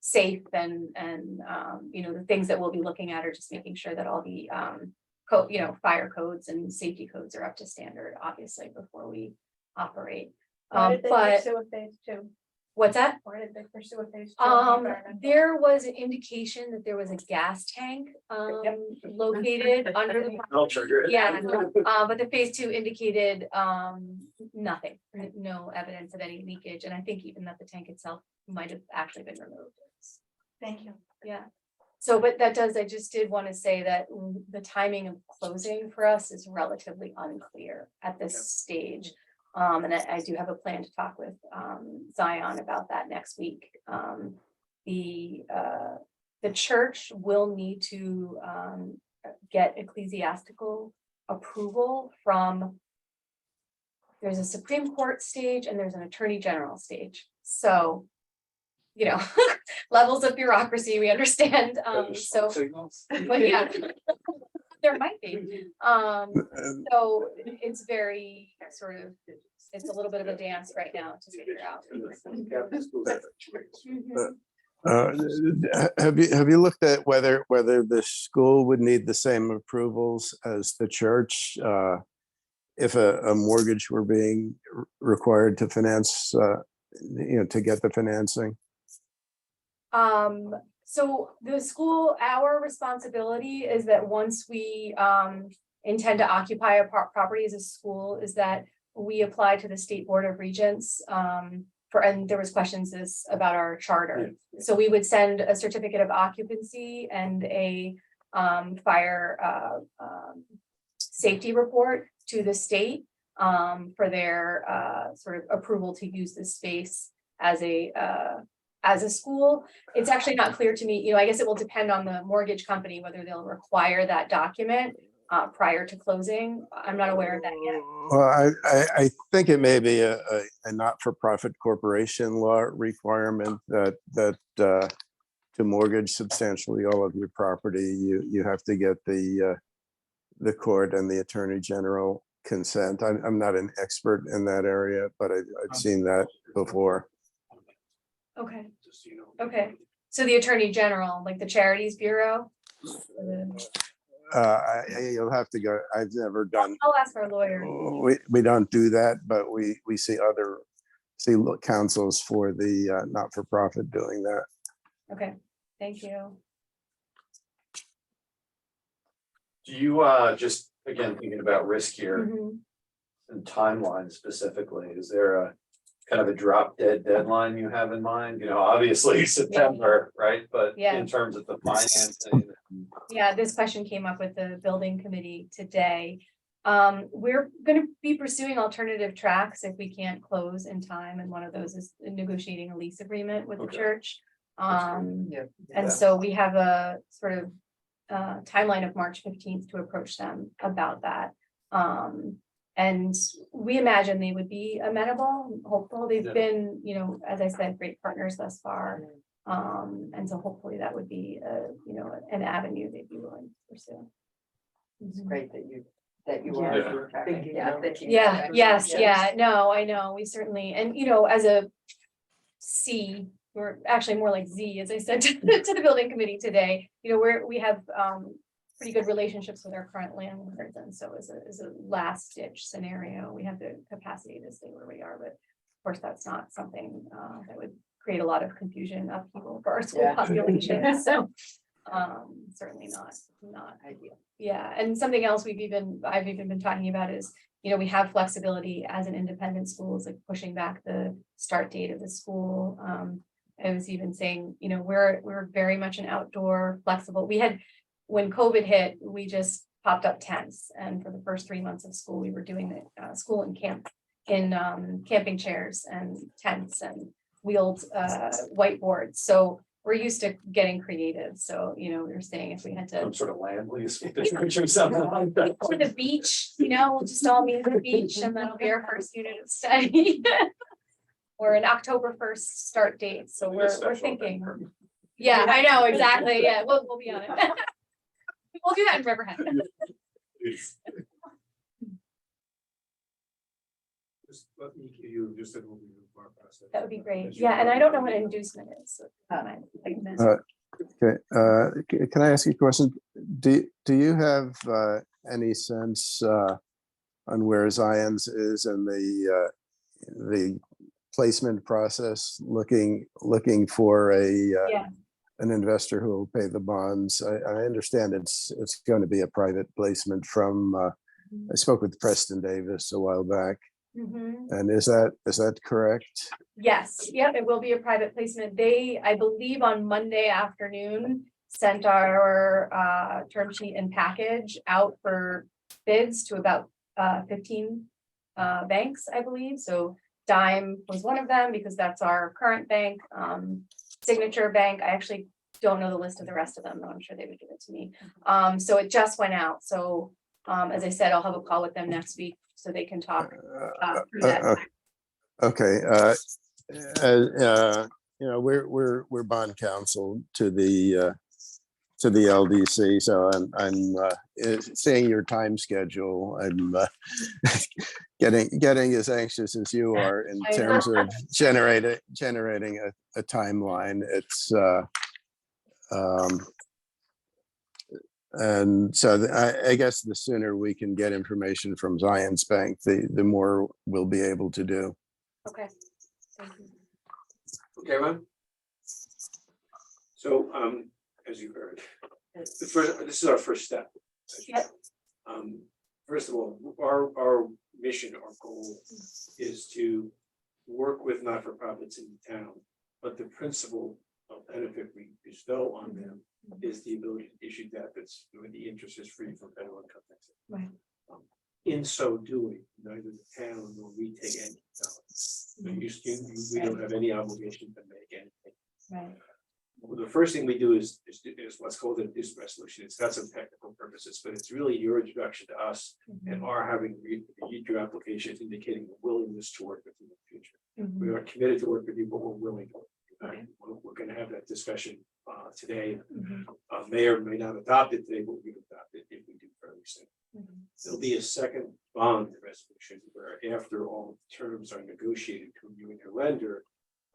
safe, and the things that we'll be looking at are just making sure that all the fire codes and safety codes are up to standard, obviously, before we operate. But pursue a phase 2? What's that? Why did they pursue a phase 2? There was an indication that there was a gas tank located under the. I'll trigger it. Yeah, but the phase 2 indicated nothing, no evidence of any leakage, and I think even that the tank itself might have actually been removed. Thank you. Yeah. So, but I just did want to say that the timing of closing for us is relatively unclear at this stage. And I do have a plan to talk with Zion about that next week. The church will need to get ecclesiastical approval from, there's a Supreme Court stage and there's an Attorney General stage. So, levels of bureaucracy, we understand. But yeah, there might be. So it's very sort of, it's a little bit of a dance right now to figure out. Have you looked at whether the school would need the same approvals as the church? If a mortgage were being required to finance, to get the financing? So the school, our responsibility is that once we intend to occupy a property as a school, is that we apply to the State Board of Regents and there was questions about our charter. So we would send a certificate of occupancy and a fire safety report to the state for their sort of approval to use this space as a school. It's actually not clear to me, I guess it will depend on the mortgage company, whether they'll require that document prior to closing. I'm not aware of that yet. Well, I think it may be a not-for-profit corporation law requirement that to mortgage substantially all of your property, you have to get the court and the attorney general consent. I'm not an expert in that area, but I've seen that before. Okay. Okay. So the attorney general, like the Charities Bureau? You'll have to go. I've never done. I'll ask our lawyer. We don't do that, but we see councils for the not-for-profit doing that. Okay, thank you. Do you, just again, thinking about risk here Mhm. and timeline specifically, is there a kind of a drop dead deadline you have in mind? Obviously September, right? But Yeah. in terms of the financing. Yeah, this question came up with the building committee today. We're going to be pursuing alternative tracks if we can't close in time, and one of those is negotiating a lease agreement with the Okay. church. Yeah. And so we have a sort of timeline of March 15th to approach them about that. And we imagine they would be amenable, hopeful. They've Yeah. been, as I said, great partners thus far. And so hopefully that would be an avenue they'd be willing to pursue. It's great that you Yeah. are. tracking. Yeah. thinking Yeah, about it. yes, yeah, no, I know, we certainly, and as a C, we're actually more like Z, as I said to the building committee today, we have pretty good relationships with our current landlords, and so as a last ditch scenario, we have the capacity to stay where we are, but of course, that's not something that would create a lot of confusion, upheaval for our school Yeah. population, so certainly not Ideal. yeah, and something else I've even been talking about is, we have flexibility as an independent school, is like pushing back the start date of the school. I was even saying, we're very much an outdoor flexible. When COVID hit, we just popped up tents, and for the first 3 months of school, we were doing the school in camping chairs and tents and wheeled whiteboards. So we're used to getting creative. So, we were saying if we had to Some sort of land lease or something like that. or the beach, we'll just all meet at the beach, and that'll be our first unit of study. Or an October 1st start date. So Maybe a we're special thinking. event. Yeah, I know, exactly. Yeah, we'll be on it. We'll do that in Riverhead. Just let me give you just an overview of our process. That would be great. Yeah, and I don't know what an inducement is. So, Okay, can I ask you a question? Do you have any sense on where Zion's is in the placement process, looking for Yeah. an investor who will pay the bonds? I understand it's going to be a private placement from, I spoke with Preston Davis a while back. Mhm. And is that correct? Yes, yep, it will be a private placement. They, I believe on Monday afternoon, sent our term sheet and package out for bids to about 15 banks, I believe. So Dime was one of them because that's our current bank. Signature Bank, I actually don't know the list of the rest of them, though I'm sure they would give it to me. So it just went out. So as I said, I'll have a call with them next week so they can talk through that. Okay. We're bond counsel to the to the LDC. So I'm seeing your time schedule. I'm getting as anxious as you are in I know. terms of generating a timeline. It's and so I guess the sooner we can get information from Zions Bank, the more we'll be able to do. Okay. Thank you. Okay, Ron? So, as you heard, this is our first step. Yep. First of all, our mission, our goal is to work with not-for-profits in the town, but the principal benefit we bestow on them is the ability to issue debt that's where the interest is free from federal income tax. Right. In so doing, neither the town nor we take any dollars. We don't have any obligation to make anything. Right. Well, the first thing we do is what's called an inducement resolution. It's got some technical purposes, but it's really your introduction to us and our having read your application, indicating a willingness to work with you in the future. We are committed to work with you, but we're willing to work with you. We're going to have that discussion today. May or may not adopt it today, but we will adopt it if we do fairly soon. There'll be a second bond resolution where after all terms are negotiated between you and your lender,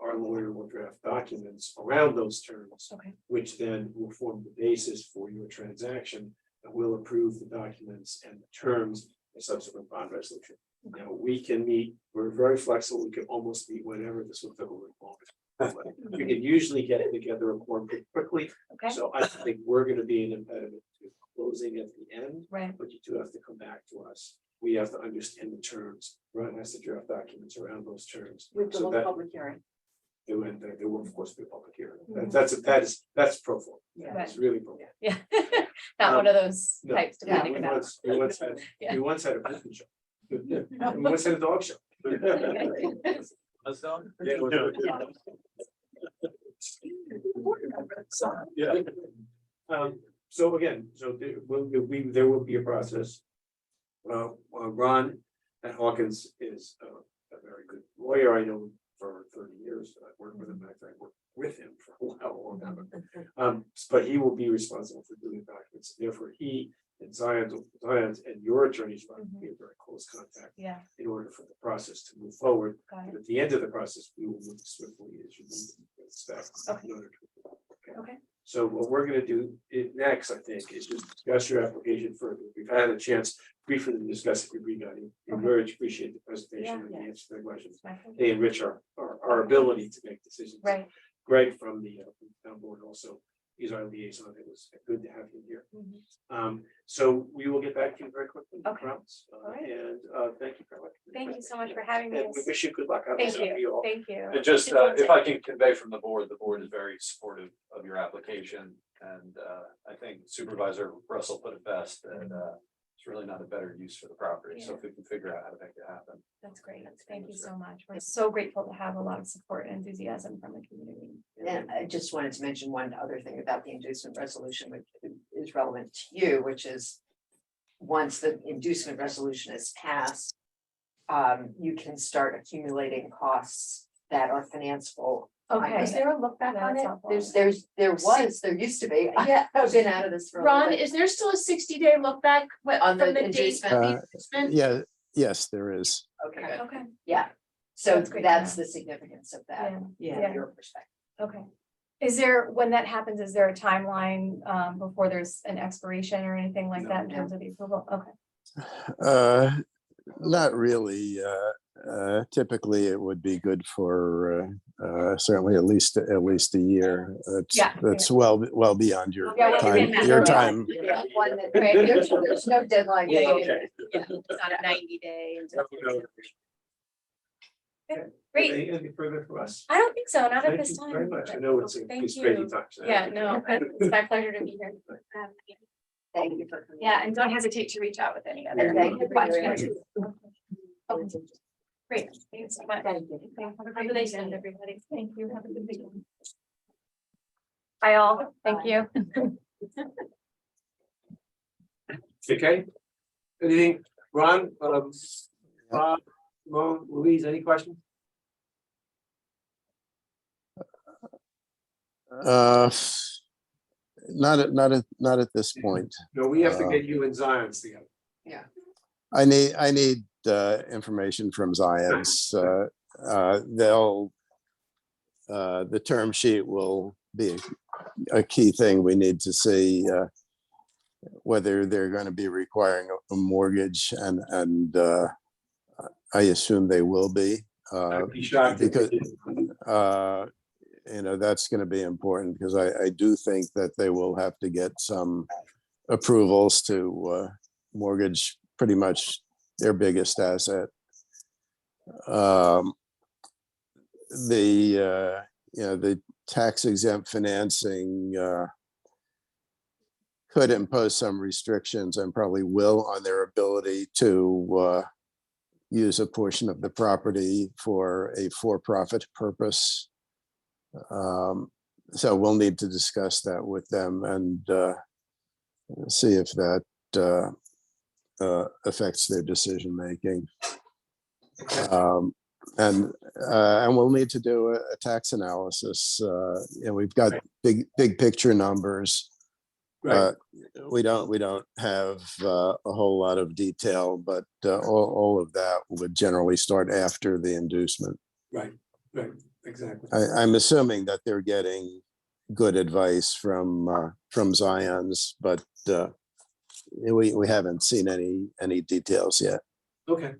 our lawyer will draft documents around those terms, which then will form the basis for your transaction, and will approve the documents and the terms of subsequent bond resolution. Now, we can meet, we're very flexible, we can almost meet whenever. This will take a little longer. We can usually get together a quorum pretty quickly. So I think we're going to be an impediment to closing at the end, but you do have to come back to us. We have to understand the terms. Ron has to draft documents around those terms. With the So that public hearing. there will of course be a public hearing. That's pro forma. Yeah. It's really pro forma. Yeah. Not one of those No. types to think We about. once had a Christmas show. We once had a dog show. Let's go. Yeah. So again, there will be a process. Ron at Hawkins is a very good lawyer. I know him for 30 years. I've worked with him. I worked with him for a long time. But he will be responsible for doing documents. Therefore, he and Zions and your attorneys will be in very close contact in order for the process to move forward. And at the end of the process, we will move swiftly as you would expect. In order to, okay. So what we're going to do next, I think, is just discuss your application further. We've had a chance briefly to discuss it with regarding. We very appreciate the presentation and the answer to the questions. They enrich our ability to make decisions. Right. Greg from the town board also, he's our liaison. It was good to have him here. So we will get back to you very quickly. I promise. And thank you very much. Thank you so much for having me. And we wish you good luck. Thank you. Thank you. And just, if I can convey from the board is very supportive of your application. And I think Supervisor Russell put it best that it's really not a better use for the property. So if we can figure out how to make it happen. That's great. Thank you so much. We're so grateful to have a lot of support and enthusiasm from the community. And I just wanted to mention one other thing about the inducement resolution, which is relevant to you, which is once the inducement resolution is passed, you can start accumulating costs that are financeable. Okay. Is there a look back on it? There used to be. Yeah, I've been out of this for a Ron, little bit. is there still a 60-day look back On the from the date? inducement? of the inducement? Yes, there is. Okay, good. Okay. Yeah, so That's great to that's know. the significance of that, Yeah. from your perspective. Okay. Is there, when that happens, is there a timeline before there's an expiration or anything like that in terms of the approval? Okay. Not really. Typically, it would be good for certainly at least a year. That's well beyond your Yeah, well, time. yeah, Your yeah. time. Yeah, one that- right, there's no deadline. Yeah, okay. It's not a 90-day. Great. Anything further for us? I don't think so, not at Thank this you time. very much. I but know it's thank crazy you. times. Yeah, no, it's my pleasure to be here. Thank you for coming. Yeah, and don't hesitate to reach out with any other And thank you. questions. Okay. Great, thanks so much. Thank you. Have a good weekend, everybody. Thank you. Have a good weekend. Bye all. Thank you. Okay. Anything, Ron, Bob, Simone, Louise, any questions? not at this point. No, we have to get you and Zions together. I need information from Zions. They'll, the term sheet will be a key thing. We need to see whether they're going to be requiring a mortgage, and I assume they will be. I'd be shocked if they Because didn't. that's going to be important, because I do think that they will have to get some approvals to mortgage pretty much their biggest asset. The tax exempt financing could impose some restrictions, and probably will, on their ability to use a portion of the property for a for-profit purpose. So we'll need to discuss that with them and see if that affects their decision-making. And we'll need to do a tax analysis. We've got big picture numbers. Right. We don't have a whole lot of detail, but all of that would generally start after the inducement. Right, exactly. I'm assuming that they're getting good advice from Zions, but we haven't seen any details yet. Okay.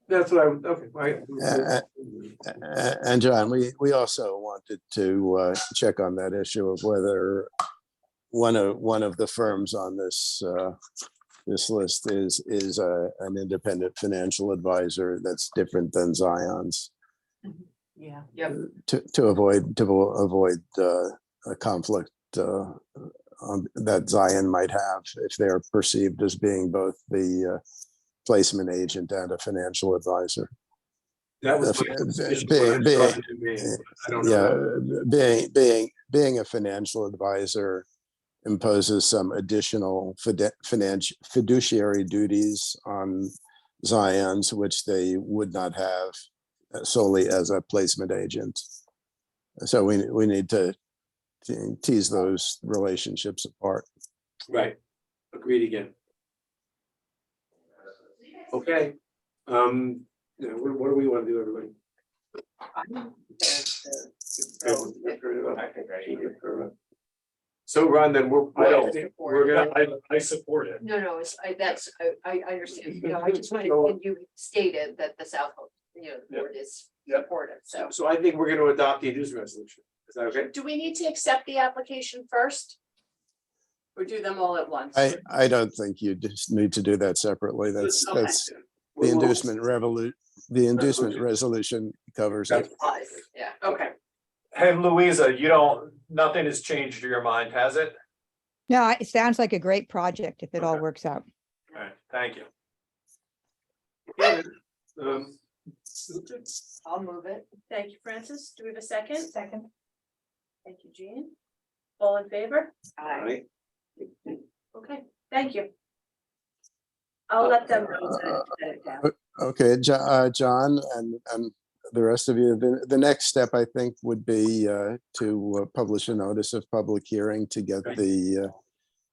That's what I would, okay. And John, we also wanted to check on that issue of whether one of the firms on this list is an independent financial advisor that's different than Zion's. Yeah. Yep. To avoid a conflict that Zion might have if they are perceived as being both the placement agent and a financial advisor. That was being a financial advisor imposes some additional fiduciary duties on Zion's, which they would not have solely as a placement agent. So we need to tease those relationships apart. Right. Agreed again. Okay. What do we want to do, everybody? So Ron, then we're gonna. I support it. No, I understand. I just wanted, when you stated that the Southold, the board is supportive, so. So I think we're going to adopt the inducement resolution. Is that okay? Do we need to accept the application first? Or do them all at once? I don't think you just need to do that separately. That's the inducement the inducement resolution covers it. Yeah. Okay. Hey, Louisa, nothing has changed to your mind, has it? No, it sounds like a great project if it all works out. All right, thank you. Okay. I'll move it. Thank you, Francis. Do we have a second? Second. Thank you, Jean. All in favor? Aye. Okay, thank you. I'll let them know that it down. Okay, John and the rest of you, the next step I think would be to publish a notice of public hearing to get the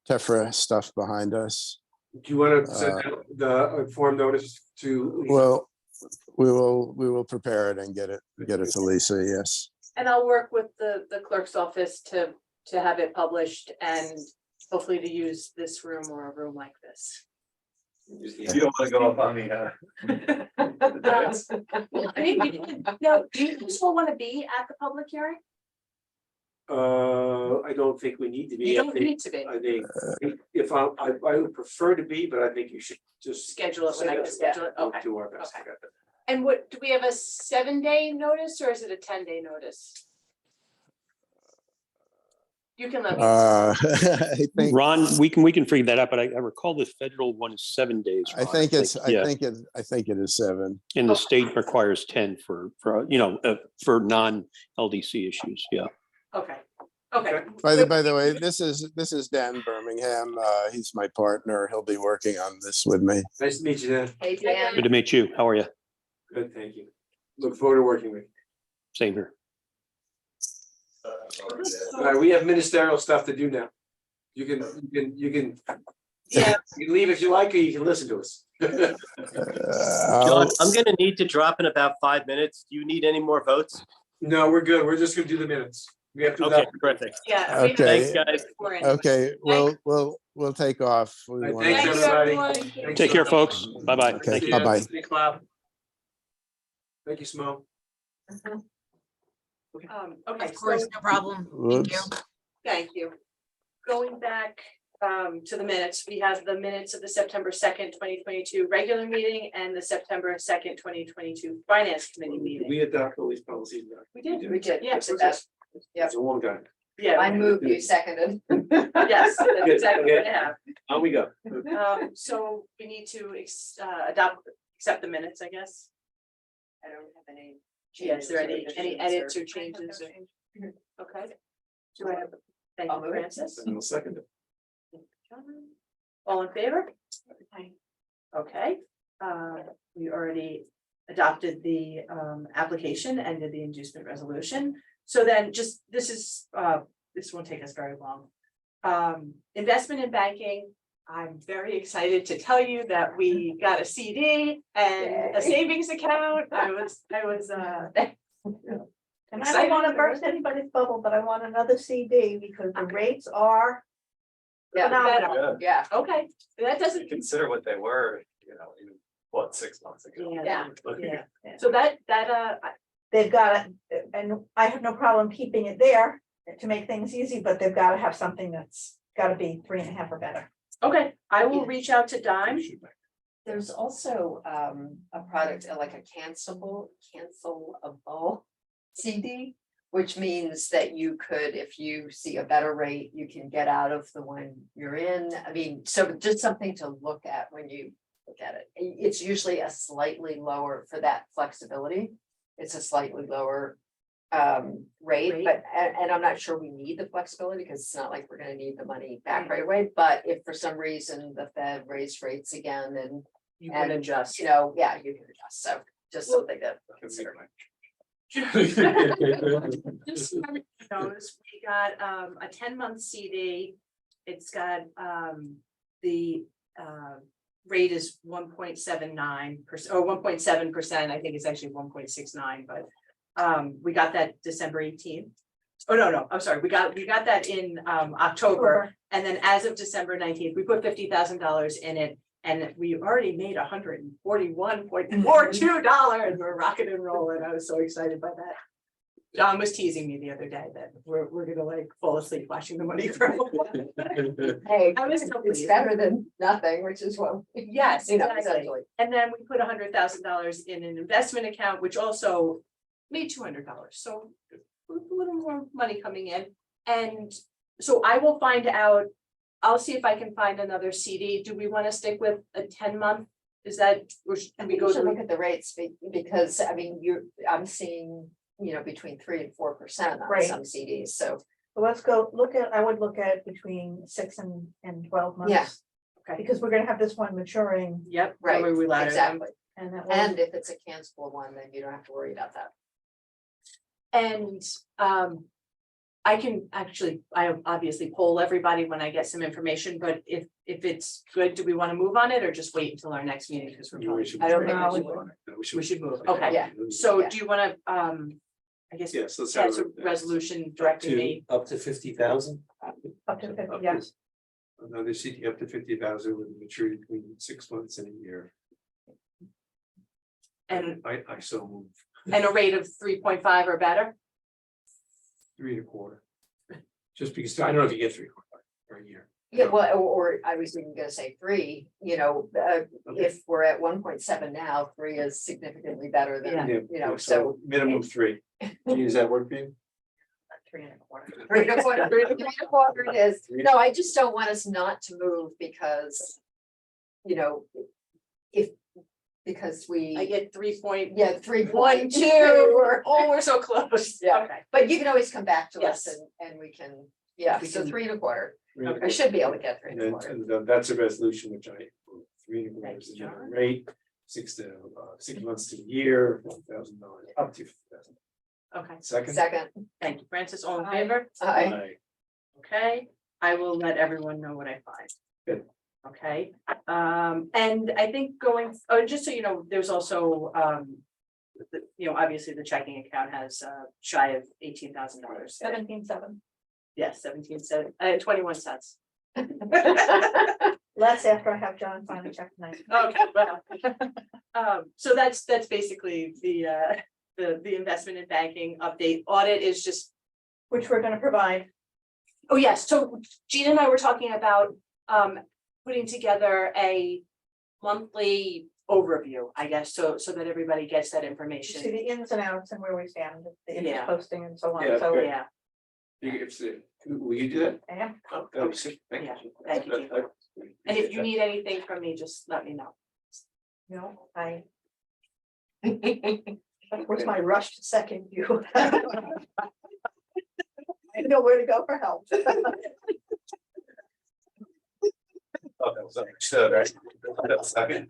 TEFRA stuff behind us. Do you want to send out the form notice to? Well, we will prepare it and get it to Lisa. Yes. And I'll work with the clerk's office to have it published and hopefully to use this room or a room like this. You don't want to go up on the dais? I mean, no, do you still want to be at the public hearing? I don't think we need to be. You don't need to be. I think if I would prefer to be, but I think you should just Schedule it when I can schedule it. We'll Okay. do our best. Okay. And what, do we have a 7-day notice or is it a 10-day notice? You can let me. I think Ron, we can figure that out, but I recall the federal one is 7 days. I Ron. think yeah. I think it is 7. And the state requires 10 for non-LDC issues. Yeah. Okay, okay. By the way, this is Dan Birmingham. He's my partner. He'll be working on this with me. Nice to meet you, Dan. Hey, Dan. Good to meet you. How are you? Good, thank you. Look forward to working with you. Same here. All right, we have ministerial stuff to do now. You can, Yeah. you can leave if you like, or you can listen to us. John, I'm gonna need to drop in about 5 minutes. Do you need any more votes? No, we're good. We're just gonna do the minutes. We have to. Okay, perfect. Yeah. Okay. Thanks, guys. Okay, we'll take off. We Right, wanna- thanks, Thank you, everybody. everyone. Thanks, Take care, Tom. folks. Bye-bye. Okay, Thank you. bye-bye. Thanks, Bob. Thank you, Smo. Okay, Of course, so, no problem. Thank you. Whoops. thank you. Going back to the minutes, we have the minutes of the September 2nd, 2022 regular meeting and the September 2nd, 2022 finance committee meeting. We adopt all these policies now. We did. We did. Yes, Look at that. Yep. It's a long time. Yeah. I moved, you seconded. Yes, that's exactly what I have. On we go. So we need to accept the minutes, I guess. I don't have any. Yeah, is there any changes edits or- or changes? Okay. Do I have, thank I'll you, move it. Francis. And I'll second it. All in favor? Okay, we already adopted the application and did the inducement resolution. So then just, this won't take us very long. Investment in banking, I'm very excited to tell you that we got a CD and a Yay. savings account. I was. And I don't wanna burst anybody's bubble, but I want another CD because the rates are Yeah, phenomenal. yeah. Okay, that doesn't. Consider what they were, even, what, 6 months ago? Yeah, yeah. So that, They've got it, and I have no problem keeping it there to make things easy, but they've gotta have something that's gotta be 3.5 or better. okay, I will reach out to Dime. There's also a product like a cancelable CD, which means that you could, if you see a better rate, you can get out of the one you're in. I mean, so just something to look at when you look at it. It's usually a slightly lower for that flexibility. It's a slightly lower rate, but, and I'm not sure we need the flexibility because it's not like we're gonna need the money back right away. But if for some reason the Fed raised rates again and You can adjust. you know, yeah, you can adjust. So just something to consider. Just so everybody knows, we got a 10-month CD. It's got the rate is 1.79% or 1.7%. I think it's actually 1.69, but we got that December 18th. Oh, no, I'm sorry. We got that in October. And then as of December 19th, we put $50,000 in it. And we already made $141.42. We're rocking and rolling. I was so excited by that. John was teasing me the other day that we're gonna like fall asleep watching the money grow. Hey, I was so it's pleased. better than nothing, which is what. Yes, You know, exactly. essentially. And then we put $100,000 in an investment account, which also made $200. So a little more money coming in. And so I will find out. I'll see if I can find another CD. Do we want to stick with a 10-month? Is that, or should I we think go we should to? look at the rates because I mean, I'm seeing, between 3 and 4% on Right. some CDs, so. So let's go I would look at between 6 and 12 months. Yeah. Okay. Because we're gonna have this one maturing Yep. Right, we ladder them. exactly. and that will. And if it's a cancelable one, then you don't have to worry about that. And I can actually, I obviously poll everybody when I get some information, but if it's good, do we want to move on it or just wait until our next meeting? Because we're probably. I don't think we We should move, okay. Yeah. So Yeah. do you want to, I guess, Yes, let's that's have a resolution directing me. up to 50,000. Up to 50, yeah. Another CD up to 50,000 with maturity between 6 months and a year. And, I so move and a rate of 3.5 or better? 3 1/4. Just because I don't know if you get 3 1/4 for a year. Yeah, well, or I was even gonna say 3, if we're at 1.7 now, 3 is significantly better Yeah. than, so. Minimum 3. Does that work for you? 3 1/4. 3 1/4 it is. No, I just don't want us not to move because, because we. I get 3. Yeah, 3.2 or, Oh, we're so close. Yeah. Okay. but you can always come back to us Yes. and we can, yeah, We so can- 3 1/4. Okay. I should be able to get 3 And 1/4. and that's a resolution which I, 3 1/4 Thank is you, the minimum John. rate, 6 months to a year, $1,000, up to 50,000. Okay, Second. Second, thank you, Francis, all in Aye. favor? I, Okay, I will let everyone know what I find. Good. Okay, and I think just so you know, there's also, obviously the checking account has shy of $18,000. 17.7. Yes, 21 cents. Less after I have John finally check tonight. Okay, well. So that's basically the investment in banking update. Audit is just, Which we're gonna provide. oh yes, so Gina and I were talking about putting together a monthly overview, I guess, so that everybody gets that To see information. the ins and outs and where we stand, the interest Yeah. posting and so on, Yeah, so. good. Yeah, Will you do that? Yeah. Oh, that was sick. Thank Yeah, you. thank you, Gina. And if you need anything from me, just let me know. No, I. That was my rush to second you. I know where to go for help. Oh, that was understood, right? That's second.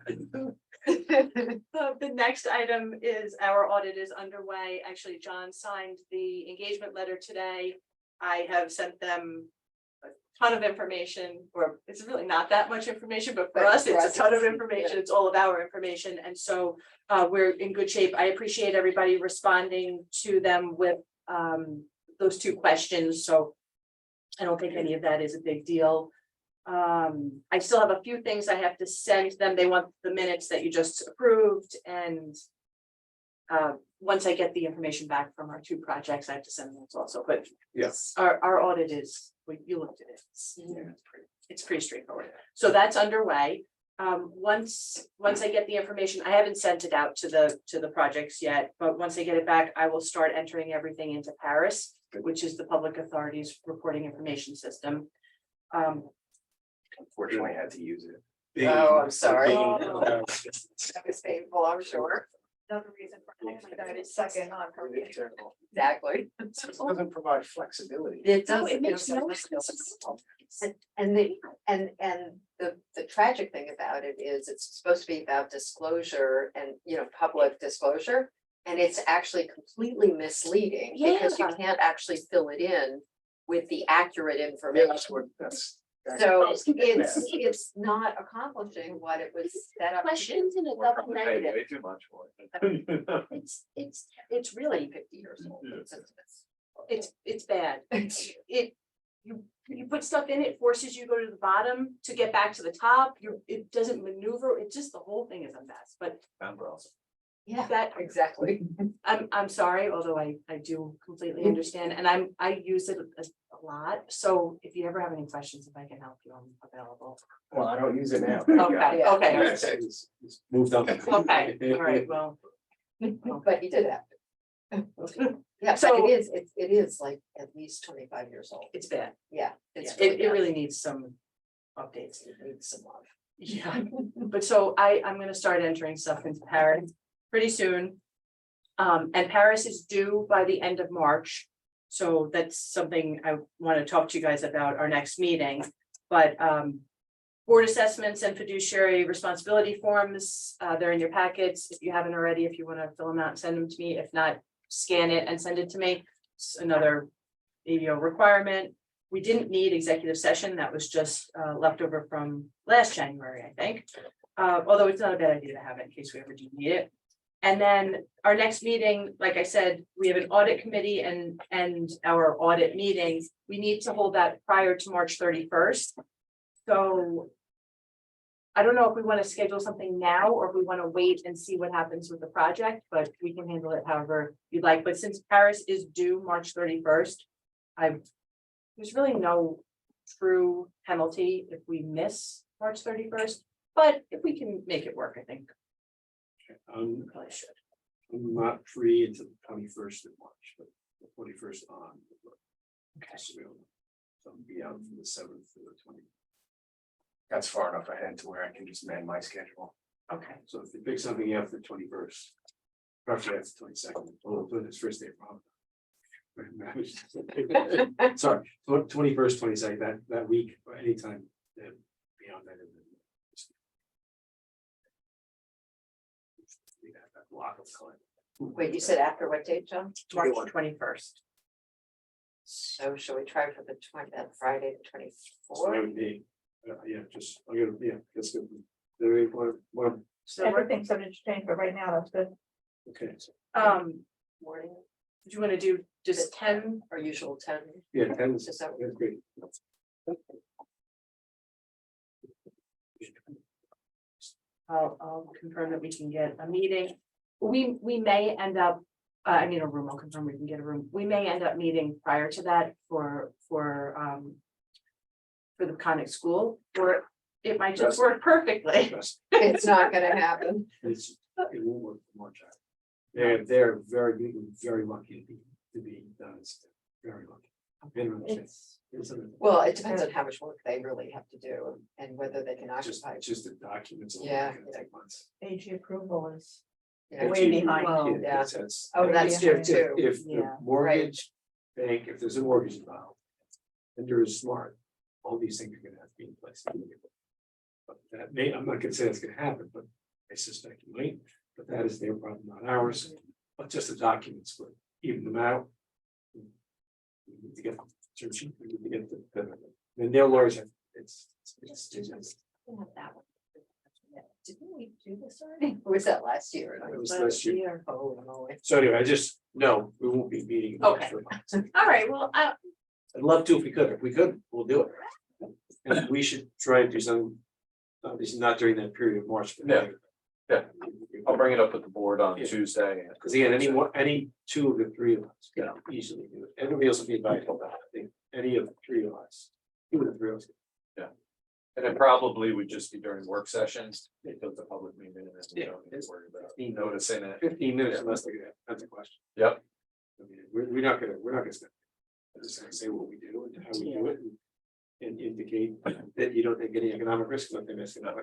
The next item is our audit is underway. Actually, John signed the engagement letter today. I have sent them a ton of information, or it's really not that much information, but for But us, for it's a us, ton of it's- information. It's all of our information. And so we're in good shape. I appreciate everybody responding to them with those two questions. So I don't think any of that is a big deal. I still have a few things I have to send them. They want the minutes that you just approved, and once I get the information back from our two projects, I have to send those also, but Yes. our audit is, you looked at it. It's pretty straightforward. So that's underway. Once I get the information, I haven't sent it out to the projects yet, but once I get it back, I will start entering everything into Paris, which is the public authorities reporting information system. Unfortunately, I had to use it. Oh, I'm sorry. Oh. That was painful, I'm sure. Another reason for expedited second on her. Exactly. It doesn't provide flexibility. It No, does. it makes no sense. And the tragic thing about it is it's supposed to be about disclosure and, public disclosure. And it's actually completely misleading because you can't actually fill it in with the accurate Yeah, information. that's. So it's not accomplishing what it was set up. Questions in a double Pay negative. way too much for it. It's really, 50 years old. it's bad. You put stuff in, it forces you to go to the bottom to get back to the top. It doesn't maneuver. It just, the whole thing is a mess, but Yeah, that, exactly. I'm sorry, although I do completely understand, and I use it a lot. So if you ever have any questions, if I can help you, I'm available. Well, I don't use it now. Okay, okay, Yeah, it's moved on. okay, all right, well. But you did have to. Yeah, So- so it is like at least 25 years old. It's bad. Yeah. It's It bad. really needs some updates. It needs some love. Yeah, but so I'm gonna start entering stuff into Paris pretty soon. And Paris is due by the end of March. So that's something I want to talk to you guys about our next meeting, but board assessments and fiduciary responsibility forms, they're in your packets. If you haven't already, if you want to fill them out, send them to me. If not, scan it and send it to me. It's another ABO requirement. We didn't need executive session. That was just leftover from last January, I think. Although it's not a bad idea to have it in case we ever do need it. And then our next meeting, like I said, we have an audit committee and our audit meetings. We need to hold that prior to March 31st. So I don't know if we want to schedule something now or if we want to wait and see what happens with the project, but we can handle it however you'd like. But since Paris is due March 31st, there's really no true penalty if we miss March 31st, but if we can make it work, I think we probably should. I'm not free until the 21st of March, but the 21st on. Okay. So I'll be out from the 7th to the 20th. That's far enough ahead to where I can just man my schedule. Okay, So if you pick something after the 21st, roughly after the 22nd, well, it's first day of Ramadan. Sorry, 21st, 22nd, that week, or anytime beyond that. That block of time. Wait, you said after what date, John? March 21st. So shall we try for the that Friday, the So that 24th? would be, yeah, just, I'm gonna, yeah, that's good. There we one, Everything's subject to change, but right now, that's good. okay, Morning, do you want to do just 10? our usual 10. yeah, 10 Is that- that's great. I'll confirm that we can get a meeting. We may end up, I mean, a room, I'll confirm we can get a room. We may end up meeting prior to that for the Conic School, or it might just work perfectly. Best. It's not gonna happen. It won't work for March. They're very lucky to be done. It's very lucky. Well, it depends on how much work they really have to do and whether they can Just, occupy. just the documents. alone Yeah. can take months. AG approval is Yeah. way behind. Well, yeah. That's- Oh, that's Yeah. true too. If the Yeah. mortgage bank, if there's a mortgage involved, and you're smart, all these things are gonna have to be in place. But that may, I'm not gonna say that's gonna happen, but I suspect it might, but that is their problem, not ours. But just the documents would even them out. We need to get them searching, we need to get the their lawyers, it's. We'll have that one. Didn't we do this already? Or was that last year? It was last year. Oh, no. So anyway, I just, no, we won't be meeting. in the next Okay. 3 months. All right, well, I'd love to if we could. If we could, we'll do it. And we should try and do something. Obviously not during that period of March. but- Yeah. Yeah. I'll bring it up with the board on Yeah. Tuesday. Because again, any two of the three of us can easily do it. Everybody else will be invited. I think any of the three of us. Two of the three of us. And it probably would just be during work sessions, because the public meeting and then we Yeah. don't need to worry about noticing it. 15 minutes unless they get, that's a question. Yep. I mean, we're not gonna step. I'm just gonna say what we do and how we do it. And indicate that you don't take any economic risk when they mess it up.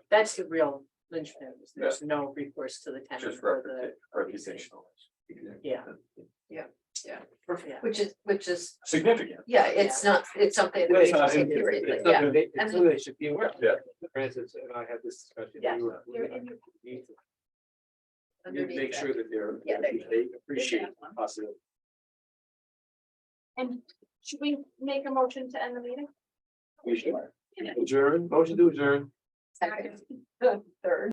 that's the real linchpin. Is There's no recourse to the tenant Just for the. reputational. Yeah. Perfect. Which is, Significant. yeah, it's not, it's something that we take seriously, It's yeah. something they should be aware of. Yeah. Francis and I had this discussion. Yeah. We were- we You're were- in your- we need to Underneath make that. sure that they're, Yeah, they appreciate the possibility. And should we make a motion to end the meeting? We should adjourn, motion to adjourn. Second. Third.